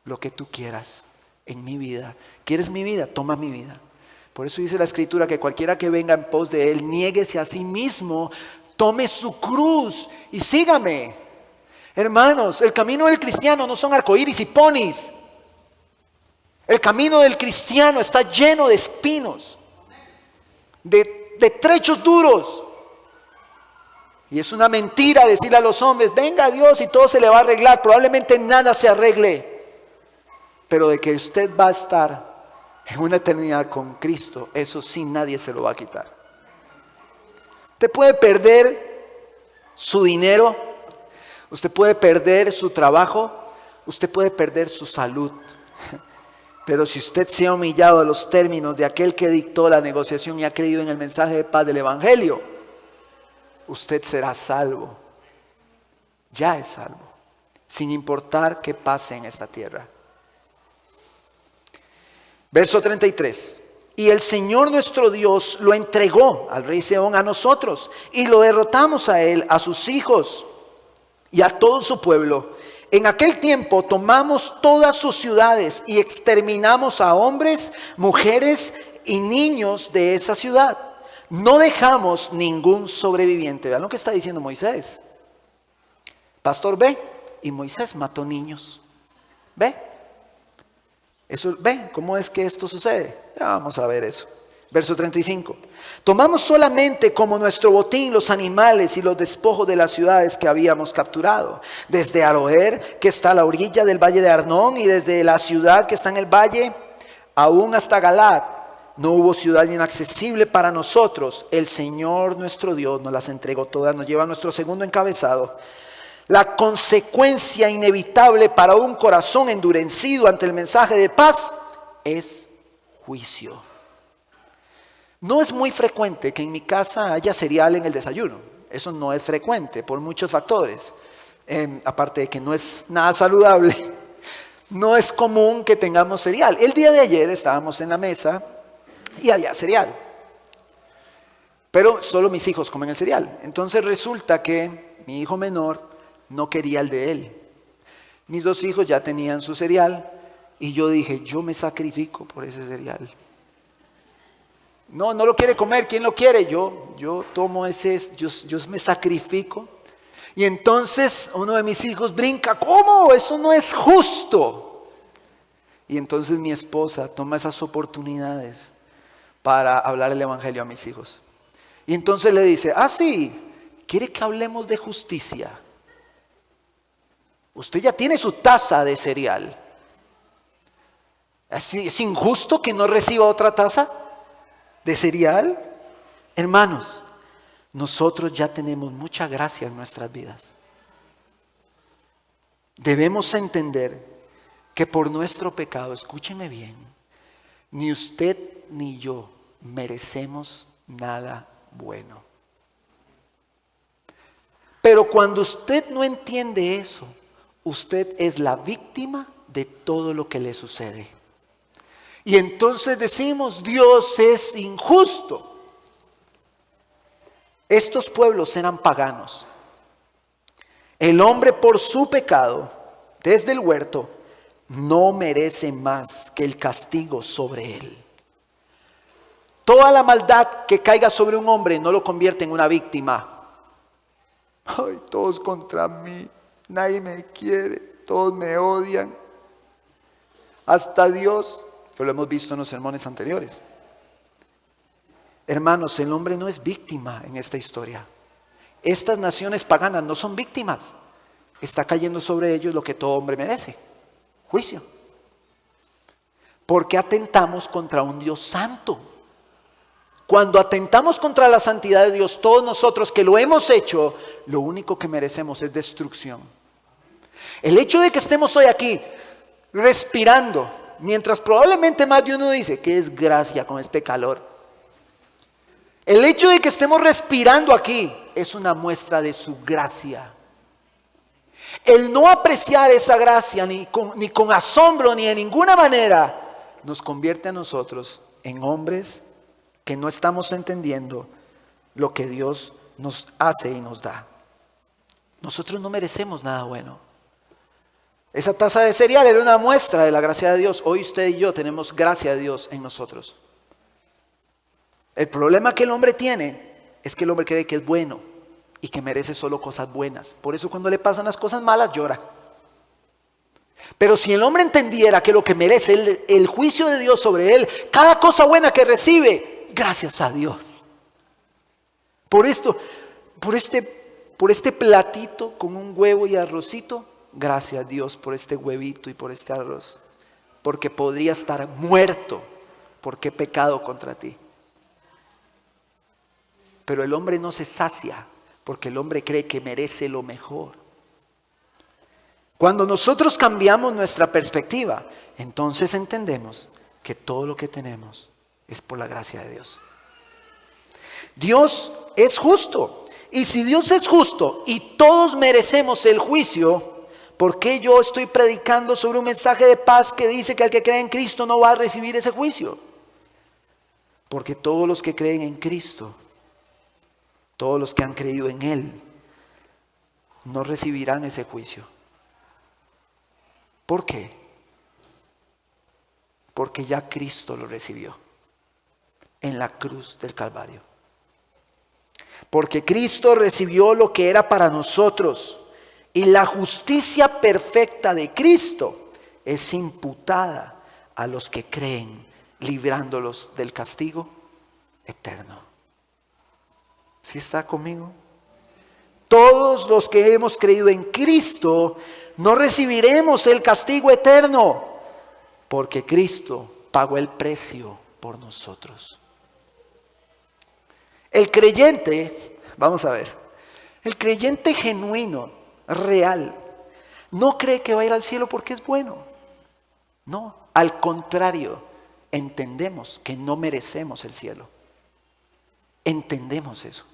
lo que tú quieras en mi vida. ¿Quieres mi vida? Toma mi vida. Por eso dice la Escritura que cualquiera que venga en pos de Él, niéguese a sí mismo, tome su cruz y sígame. Hermanos, el camino del cristiano no son arcoíris y ponis. El camino del cristiano está lleno de espinos, de trechos duros. Y es una mentira decirle a los hombres: venga Dios y todo se le va a arreglar. Probablemente nada se arregle, pero de que usted va a estar en una eternidad con Cristo, eso sí nadie se lo va a quitar. Usted puede perder su dinero, usted puede perder su trabajo, usted puede perder su salud, pero si usted se ha humillado a los términos de aquel que dictó la negociación y ha creído en el mensaje de paz del Evangelio, usted será salvo. Ya es salvo, sin importar qué pase en esta tierra. Verso 33. Y el Señor nuestro Dios lo entregó al rey Sehón a nosotros, y lo derrotamos a él, a sus hijos y a todo su pueblo. En aquel tiempo tomamos todas sus ciudades y exterminamos a hombres, mujeres y niños de esa ciudad. No dejamos ningún sobreviviente. Vean lo que está diciendo Moisés. Pastor, ve, y Moisés mató niños. Ve. Eso, ¿ve cómo es que esto sucede? Ya vamos a ver eso. Verso 35. Tomamos solamente como nuestro botín los animales y los despojos de las ciudades que habíamos capturado. Desde Aroer, que está a la orilla del valle de Arnón, y desde la ciudad que está en el valle, aún hasta Galad. No hubo ciudad inaccesible para nosotros. El Señor nuestro Dios nos las entregó todas. Nos lleva a nuestro segundo encabezado. La consecuencia inevitable para un corazón endurecido ante el mensaje de paz es juicio. No es muy frecuente que en mi casa haya cereal en el desayuno. Eso no es frecuente por muchos factores. Aparte de que no es nada saludable, no es común que tengamos cereal. El día de ayer estábamos en la mesa y había cereal. Pero solo mis hijos comen el cereal. Entonces resulta que mi hijo menor no quería el de él. Mis 2 hijos ya tenían su cereal y yo dije: yo me sacrifico por ese cereal. No lo quiere comer. ¿Quién lo quiere? Yo tomo ese, yo me sacrifico. Y entonces uno de mis hijos brinca: ¿cómo? Eso no es justo. Y entonces mi esposa toma esas oportunidades para hablar el evangelio a mis hijos. Y entonces le dice: sí, ¿quiere que hablemos de justicia? Usted ya tiene su taza de cereal. ¿Es injusto que no reciba otra taza de cereal? Hermanos, nosotros ya tenemos mucha gracia en nuestras vidas. Debemos entender que por nuestro pecado, escúcheme bien, ni usted ni yo merecemos nada bueno. Pero cuando usted no entiende eso, usted es la víctima de todo lo que le sucede. Y entonces decimos: Dios es injusto. Estos pueblos eran paganos. El hombre, por su pecado, desde el huerto, no merece más que el castigo sobre él. Toda la maldad que caiga sobre un hombre no lo convierte en una víctima. Ay, todos contra mí. Nadie me quiere, todos me odian, hasta Dios. Pero lo hemos visto en los sermones anteriores. Hermanos, el hombre no es víctima en esta historia. Estas naciones paganas no son víctimas. está cayendo sobre ellos lo que todo hombre merece: juicio. Porque atentamos contra un Dios santo. Cuando atentamos contra la santidad de Dios, todos nosotros que lo hemos hecho, lo único que merecemos es destrucción. El hecho de que estemos hoy aquí respirando, mientras probablemente más de uno dice que es gracia con este calor, el hecho de que estemos respirando aquí es una muestra de su gracia. El no apreciar esa gracia ni con asombro ni de ninguna manera nos convierte a nosotros en hombres que no estamos entendiendo lo que Dios nos hace y nos da. Nosotros no merecemos nada bueno. Esa taza de cereal era una muestra de la gracia de Dios. Hoy usted y yo tenemos gracia de Dios en nosotros. El problema que el hombre tiene es que el hombre cree que es bueno y que merece solo cosas buenas. Por eso cuando le pasan las cosas malas llora. Pero si el hombre entendiera que lo que merece el juicio de Dios sobre él, cada cosa buena que recibe, gracias a Dios. Por este platito con un huevo y arrocito, gracias a Dios por este huevito y por este arroz. Porque podría estar muerto porque he pecado contra ti. Pero el hombre no se sacia porque el hombre cree que merece lo mejor. Cuando nosotros cambiamos nuestra perspectiva, entonces entendemos que todo lo que tenemos es por la gracia de Dios. Dios es justo. Y si Dios es justo y todos merecemos el juicio, ¿por qué yo estoy predicando sobre un mensaje de paz que dice que el que cree en Cristo no va a recibir ese juicio? Porque todos los que creen en Cristo, todos los que han creído en Él, no recibirán ese juicio. ¿Por qué? Porque ya Cristo lo recibió en la cruz del Calvario. Porque Cristo recibió lo que era para nosotros, y la justicia perfecta de Cristo es imputada a los que creen, librándolos del castigo eterno. ¿Sí está conmigo? Todos los que hemos creído en Cristo no recibiremos el castigo eterno, porque Cristo pagó el precio por nosotros. El creyente, vamos a ver, el creyente genuino, real, no cree que va a ir al cielo porque es bueno. No, al contrario, entendemos que no merecemos el cielo. Entendemos eso.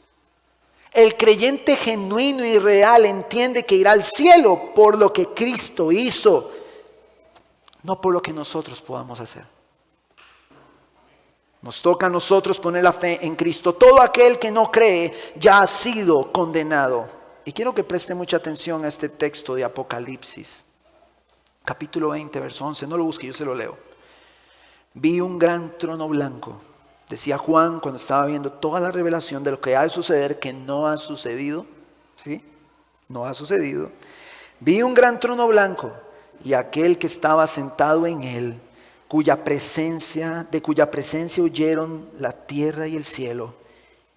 El creyente genuino y real entiende que irá al cielo por lo que Cristo hizo, no por lo que nosotros podamos hacer. Nos toca a nosotros poner la fe en Cristo. Todo aquel que no cree ya ha sido condenado. Y quiero que preste mucha atención a este texto de Apocalipsis, capítulo 20, verso 11. No lo busque, yo se lo leo. Vi un gran trono blanco, decía Juan cuando estaba viendo toda la revelación de lo que ha de suceder, que no ha sucedido. ¿Sí? No ha sucedido. Vi un gran trono blanco y aquel que estaba sentado en él, de cuya presencia huyeron la tierra y el cielo,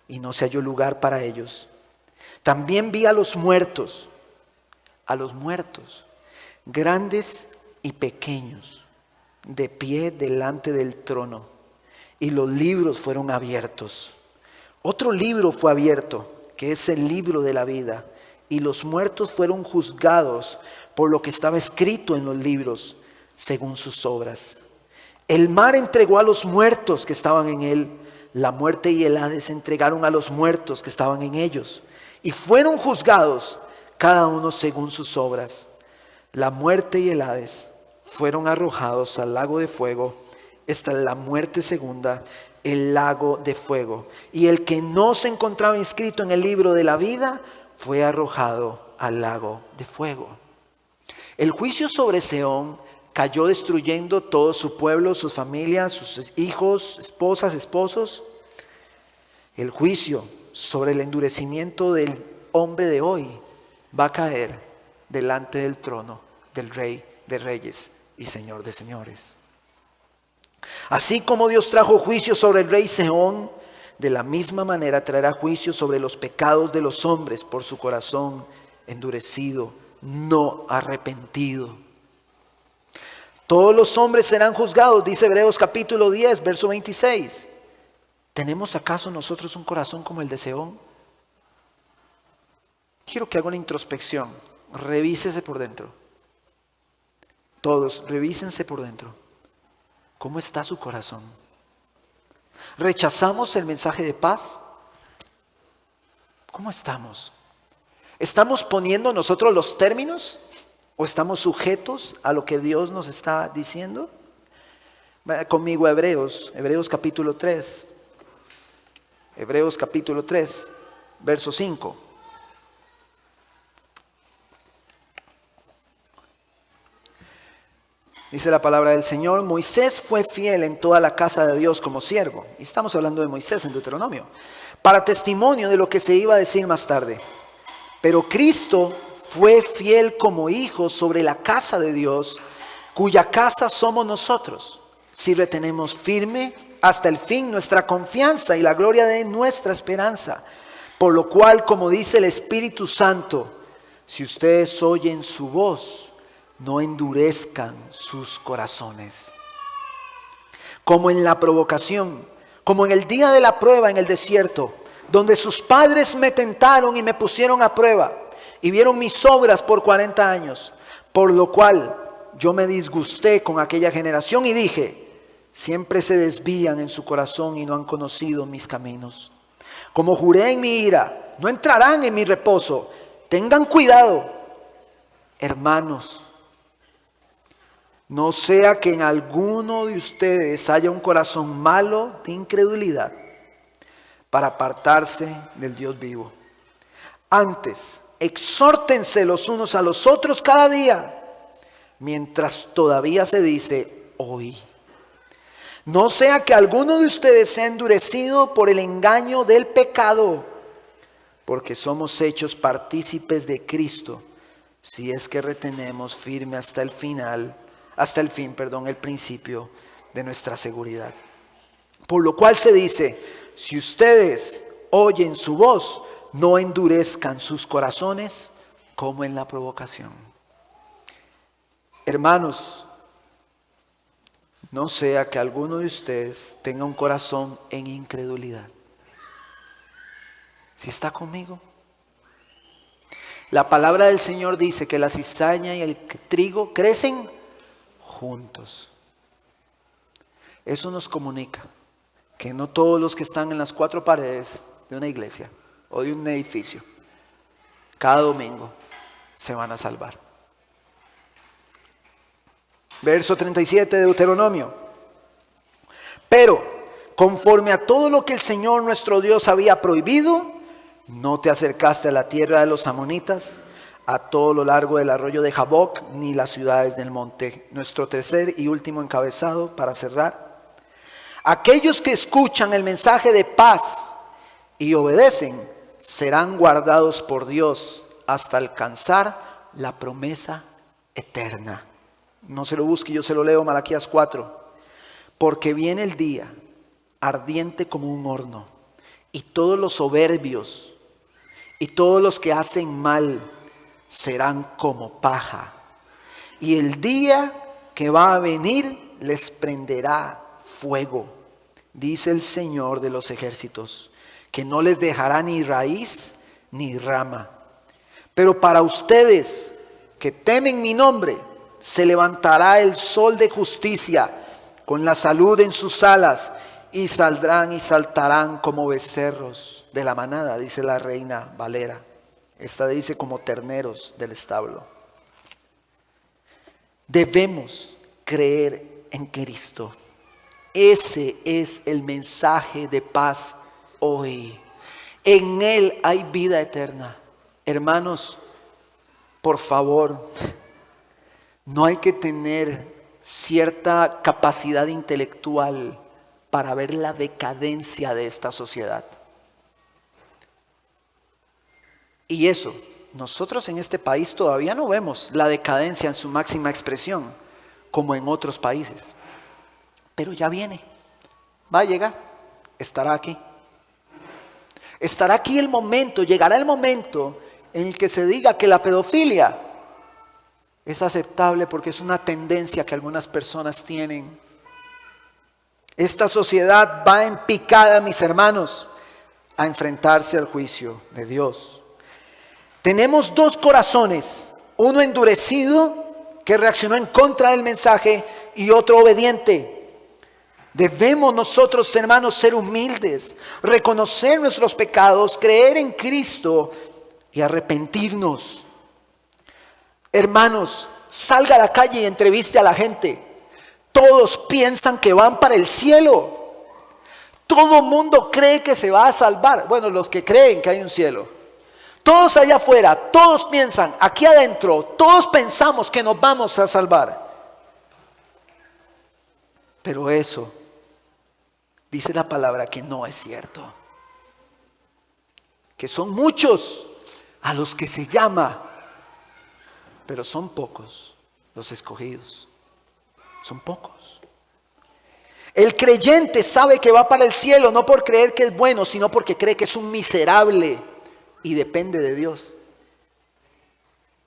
y no se halló lugar para ellos. También vi a los muertos, grandes y pequeños, de pie delante del trono, y los libros fueron abiertos. Otro libro fue abierto, que es el libro de la vida, y los muertos fueron juzgados por lo que estaba escrito en los libros, según sus obras. El mar entregó a los muertos que estaban en él. La muerte y el Hades entregaron a los muertos que estaban en ellos, y fueron juzgados cada uno según sus obras. La muerte y el Hades fueron arrojados al lago de fuego. Esta es la muerte segunda, el lago de fuego. Y el que no se encontraba inscrito en el libro de la vida fue arrojado al lago de fuego. El juicio sobre Seón cayó destruyendo todo su pueblo, sus familias, sus hijos, esposas, esposos. El juicio sobre el endurecimiento del hombre de hoy va a caer delante del trono del Rey de Reyes y Señor de Señores. Así como Dios trajo juicio sobre el rey Seón, de la misma manera traerá juicio sobre los pecados de los hombres por su corazón endurecido no arrepentido. Todos los hombres serán juzgados, dice Hebreos capítulo 10, verso 26. ¿Tenemos acaso nosotros un corazón como el de Seón? Quiero que haga una introspección. Revísese por dentro. Todos, revísense por dentro. ¿Cómo está su corazón? ¿Rechazamos el mensaje de paz? ¿Cómo estamos? ¿Estamos poniendo nosotros los términos? ¿O estamos sujetos a lo que Dios nos está diciendo? Vaya conmigo a Hebreos capítulo 3. Hebreos capítulo 3, verso 5. Dice la palabra del Señor: Moisés fue fiel en toda la casa de Dios como siervo. Y estamos hablando de Moisés en Deuteronomio. Para testimonio de lo que se iba a decir más tarde. Pero Cristo fue fiel como hijo sobre la casa de Dios, cuya casa somos nosotros, si retenemos firme hasta el fin nuestra confianza y la gloria de nuestra esperanza. Por lo cual, como dice el Espíritu Santo, si ustedes oyen su voz, no endurezcan sus corazones. Como en la provocación, como en el día de la prueba en el desierto, donde sus padres me tentaron y me pusieron a prueba, y vieron mis obras por 40 años, por lo cual yo me disgusté con aquella generación y dije: siempre se desvían en su corazón y no han conocido mis caminos. Como juré en mi ira, no entrarán en mi reposo. Tengan cuidado, hermanos, no sea que en alguno de ustedes haya un corazón malo de incredulidad para apartarse del Dios vivo. Antes, exhórtense los unos a los otros cada día, mientras todavía se dice hoy. No sea que alguno de ustedes sea endurecido por el engaño del pecado, porque somos hechos partícipes de Cristo, si es que retenemos firme hasta el fin, el principio de nuestra seguridad. Por lo cual se dice: si ustedes oyen su voz, no endurezcan sus corazones como en la provocación. Hermanos, no sea que alguno de ustedes tenga un corazón en incredulidad. ¿Sí está conmigo? La palabra del Señor dice que la cizaña y el trigo crecen juntos. Eso nos comunica que no todos los que están en las cuatro paredes de una iglesia o de un edificio, cada domingo se van a salvar. Verso 37 de Deuteronomio. Pero conforme a todo lo que el Señor nuestro Dios había prohibido, no te acercaste a la tierra de los amonitas, a todo lo largo del arroyo de Jaboc, ni las ciudades del monte. Nuestro tercer y último encabezado para cerrar: aquellos que escuchan el mensaje de paz y obedecen serán guardados por Dios hasta alcanzar la promesa eterna. No se lo busque, yo se lo leo, Malaquías 4. Porque viene el día ardiente como un horno, y todos los soberbios y todos los que hacen mal serán como paja. Y el día que va a venir les prenderá fuego, dice el Señor de los ejércitos, que no les dejará ni raíz ni rama. Pero para ustedes que temen mi nombre, se levantará el sol de justicia con la salud en sus alas, y saldrán y saltarán como becerros de la manada, dice la Reina Valera. Esta dice como terneros del establo. Debemos creer en Cristo. Ese es el mensaje de paz hoy. En Él hay vida eterna. Hermanos, por favor, no hay que tener cierta capacidad intelectual para ver la decadencia de esta sociedad. Y eso, nosotros en este país todavía no vemos la decadencia en su máxima expresión, como en otros países. Pero ya viene, va a llegar, estará aquí. Estará aquí el momento, llegará el momento en el que se diga que la pedofilia Es aceptable porque es una tendencia que algunas personas tienen. Esta sociedad va en picada, mis hermanos, a enfrentarse al juicio de Dios. Tenemos dos corazones, uno endurecido que reaccionó en contra del mensaje y otro obediente. Debemos nosotros, hermanos, ser humildes, reconocer nuestros pecados, creer en Cristo y arrepentirnos. Hermanos, salga a la calle y entreviste a la gente. Todos piensan que van para el cielo. Todo mundo cree que se va a salvar. Bueno, los que creen que hay un cielo. Todos allá afuera, todos piensan, aquí adentro, todos pensamos que nos vamos a salvar. Pero eso, dice la palabra, que no es cierto. Que son muchos a los que se llama, pero son pocos los escogidos. Son pocos. El creyente sabe que va para el cielo no por creer que es bueno, sino porque cree que es un miserable y depende de Dios.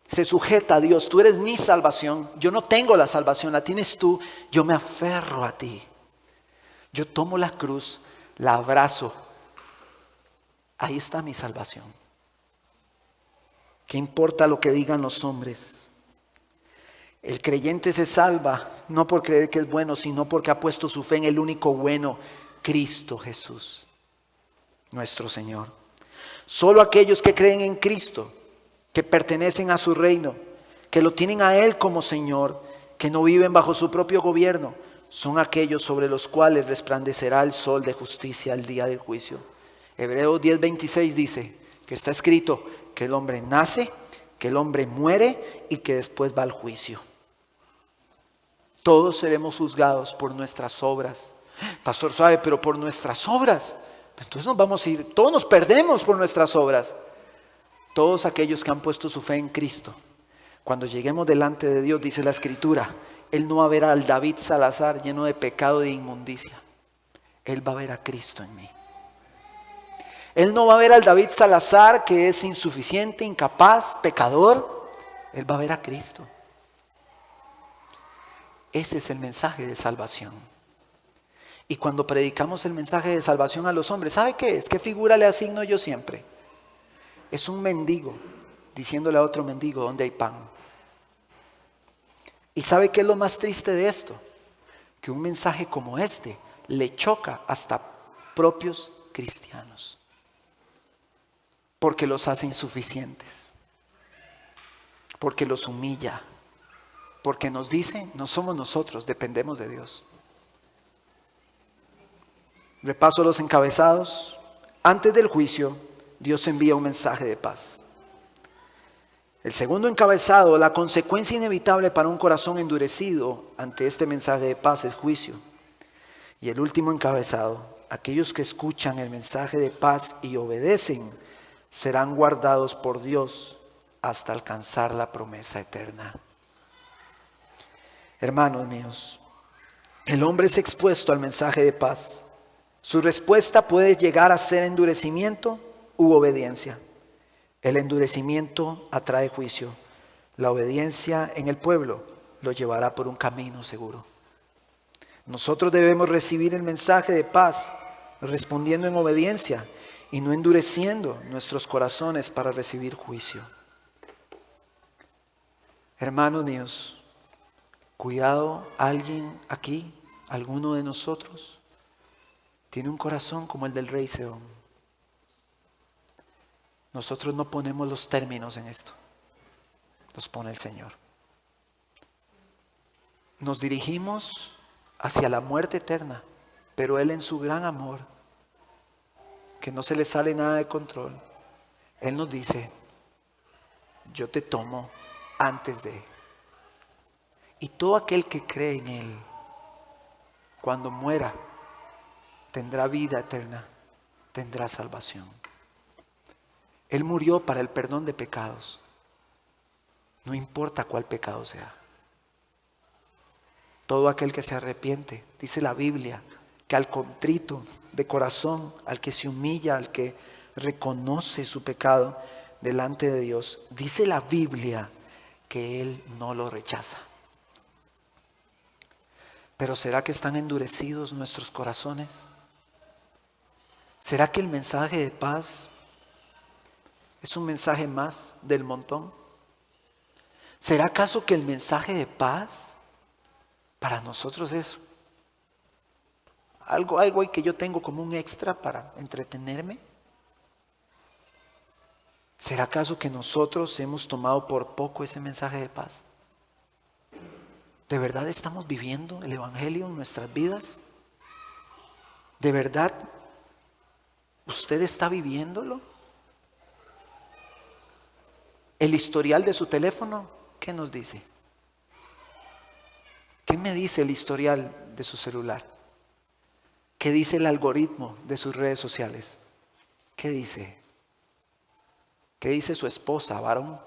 Se sujeta a Dios. Tú eres mi salvación. Yo no tengo la salvación, la tienes tú. Yo me aferro a ti. Yo tomo la cruz, la abrazo. Ahí está mi salvación. ¿Qué importa lo que digan los hombres? El creyente se salva no por creer que es bueno, sino porque ha puesto su fe en el único bueno, Cristo Jesús, nuestro Señor. Solo aquellos que creen en Cristo, que pertenecen a su reino, que lo tienen a Él como Señor, que no viven bajo su propio gobierno, son aquellos sobre los cuales resplandecerá el sol de justicia al día del juicio. Hebreos 10:26 dice que está escrito que el hombre nace, que el hombre muere y que después va al juicio. Todos seremos juzgados por nuestras obras. Pastor, ¿sabe? Pero por nuestras obras. Entonces nos vamos a ir, todos nos perdemos por nuestras obras. Todos aquellos que han puesto su fe en Cristo, cuando lleguemos delante de Dios, dice la Escritura, Él no va a ver al David Salazar lleno de pecado y de inmundicia. Él va a ver a Cristo en mí. Él no va a ver al David Salazar que es insuficiente, incapaz, pecador. Él va a ver a Cristo. Ese es el mensaje de salvación. Y cuando predicamos el mensaje de salvación a los hombres, ¿sabe qué es? ¿Qué figura le asigno yo siempre? Es un mendigo diciéndole a otro mendigo ¿dónde hay pan? ¿Y sabe qué es lo más triste de esto? Que un mensaje como este le choca hasta propios cristianos. Porque los hace insuficientes. Porque los humilla. Porque nos dice, no somos nosotros, dependemos de Dios. Repaso los encabezados. Antes del juicio, Dios envía un mensaje de paz. El segundo encabezado, la consecuencia inevitable para un corazón endurecido ante este mensaje de paz es juicio. Y el último encabezado, aquellos que escuchan el mensaje de paz y obedecen, serán guardados por Dios hasta alcanzar la promesa eterna. Hermanos míos, el hombre es expuesto al mensaje de paz. Su respuesta puede llegar a ser endurecimiento u obediencia. El endurecimiento atrae juicio. La obediencia en el pueblo lo llevará por un camino seguro. Nosotros debemos recibir el mensaje de paz respondiendo en obediencia y no endureciendo nuestros corazones para recibir juicio. Hermanos míos, cuidado, alguien aquí, alguno de nosotros, tiene un corazón como el del rey Sehón. Nosotros no ponemos los términos en esto, los pone el Señor. Nos dirigimos hacia la muerte eterna, pero Él en su gran amor, que no se le sale nada de control, Él nos dice, yo te tomo antes de. Y todo aquel que cree en Él, cuando muera, tendrá vida eterna, tendrá salvación. Él murió para el perdón de pecados, no importa cuál pecado sea. Todo aquel que se arrepiente, dice la Biblia, que al contrito de corazón, al que se humilla, al que reconoce su pecado delante de Dios, dice la Biblia que Él no lo rechaza. Pero ¿será que están endurecidos nuestros corazones? ¿Será que el mensaje de paz es un mensaje más del montón? ¿Será acaso que el mensaje de paz para nosotros es algo ahí que yo tengo como un extra para entretenerme? ¿Será acaso que nosotros hemos tomado por poco ese mensaje de paz? ¿De verdad estamos viviendo el Evangelio en nuestras vidas? ¿De verdad usted está viviéndolo? ¿El historial de su teléfono qué nos dice? ¿Qué me dice el historial de su celular? ¿Qué dice el algoritmo de sus redes sociales? ¿Qué dice? ¿Qué dice su esposa, varón?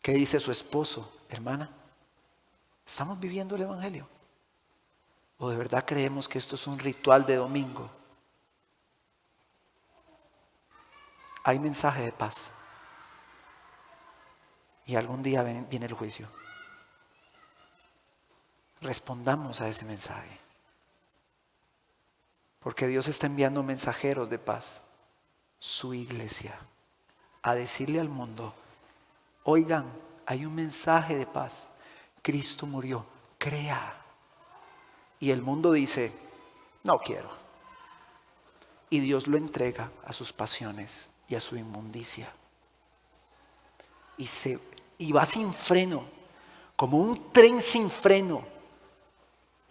¿Qué dice su esposo, hermana? ¿Estamos viviendo el Evangelio? ¿O de verdad creemos que esto es un ritual de domingo? Hay mensaje de paz. Y algún día viene el juicio. Respondamos a ese mensaje. Porque Dios está enviando mensajeros de paz, su iglesia, a decirle al mundo: oigan, hay un mensaje de paz. Cristo murió, crea. Y el mundo dice: no quiero. Y Dios lo entrega a sus pasiones y a su inmundicia. Y va sin freno, como un tren sin freno,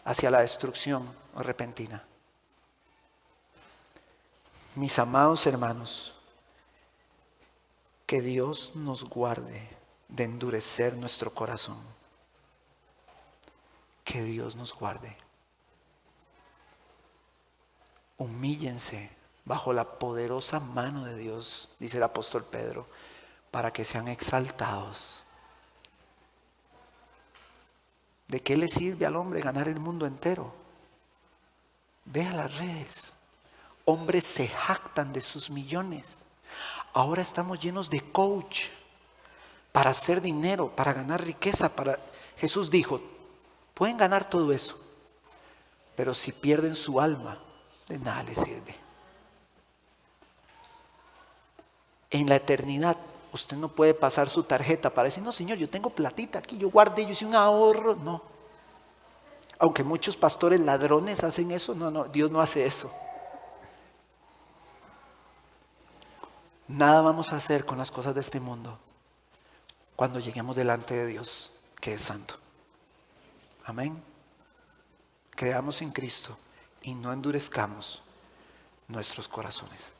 hacia la destrucción repentina. Mis amados hermanos, que Dios nos guarde de endurecer nuestro corazón. Que Dios nos guarde. Humíllense bajo la poderosa mano de Dios, dice el apóstol Pedro, para que sean exaltados. ¿De qué le sirve al hombre ganar el mundo entero? Vea las redes. Hombres se jactan de sus millones. Ahora estamos llenos de coach para hacer dinero, para ganar riqueza. Jesús dijo: pueden ganar todo eso, pero si pierden su alma, de nada les sirve. En la eternidad usted no puede pasar su tarjeta para decir: no, Señor, yo tengo platita aquí, yo guardé, yo hice un ahorro. No. Aunque muchos pastores ladrones hacen eso, no, Dios no hace eso. Nada vamos a hacer con las cosas de este mundo cuando lleguemos delante de Dios, que es santo. Amén. Creamos en Cristo y no endurezcamos nuestros corazones.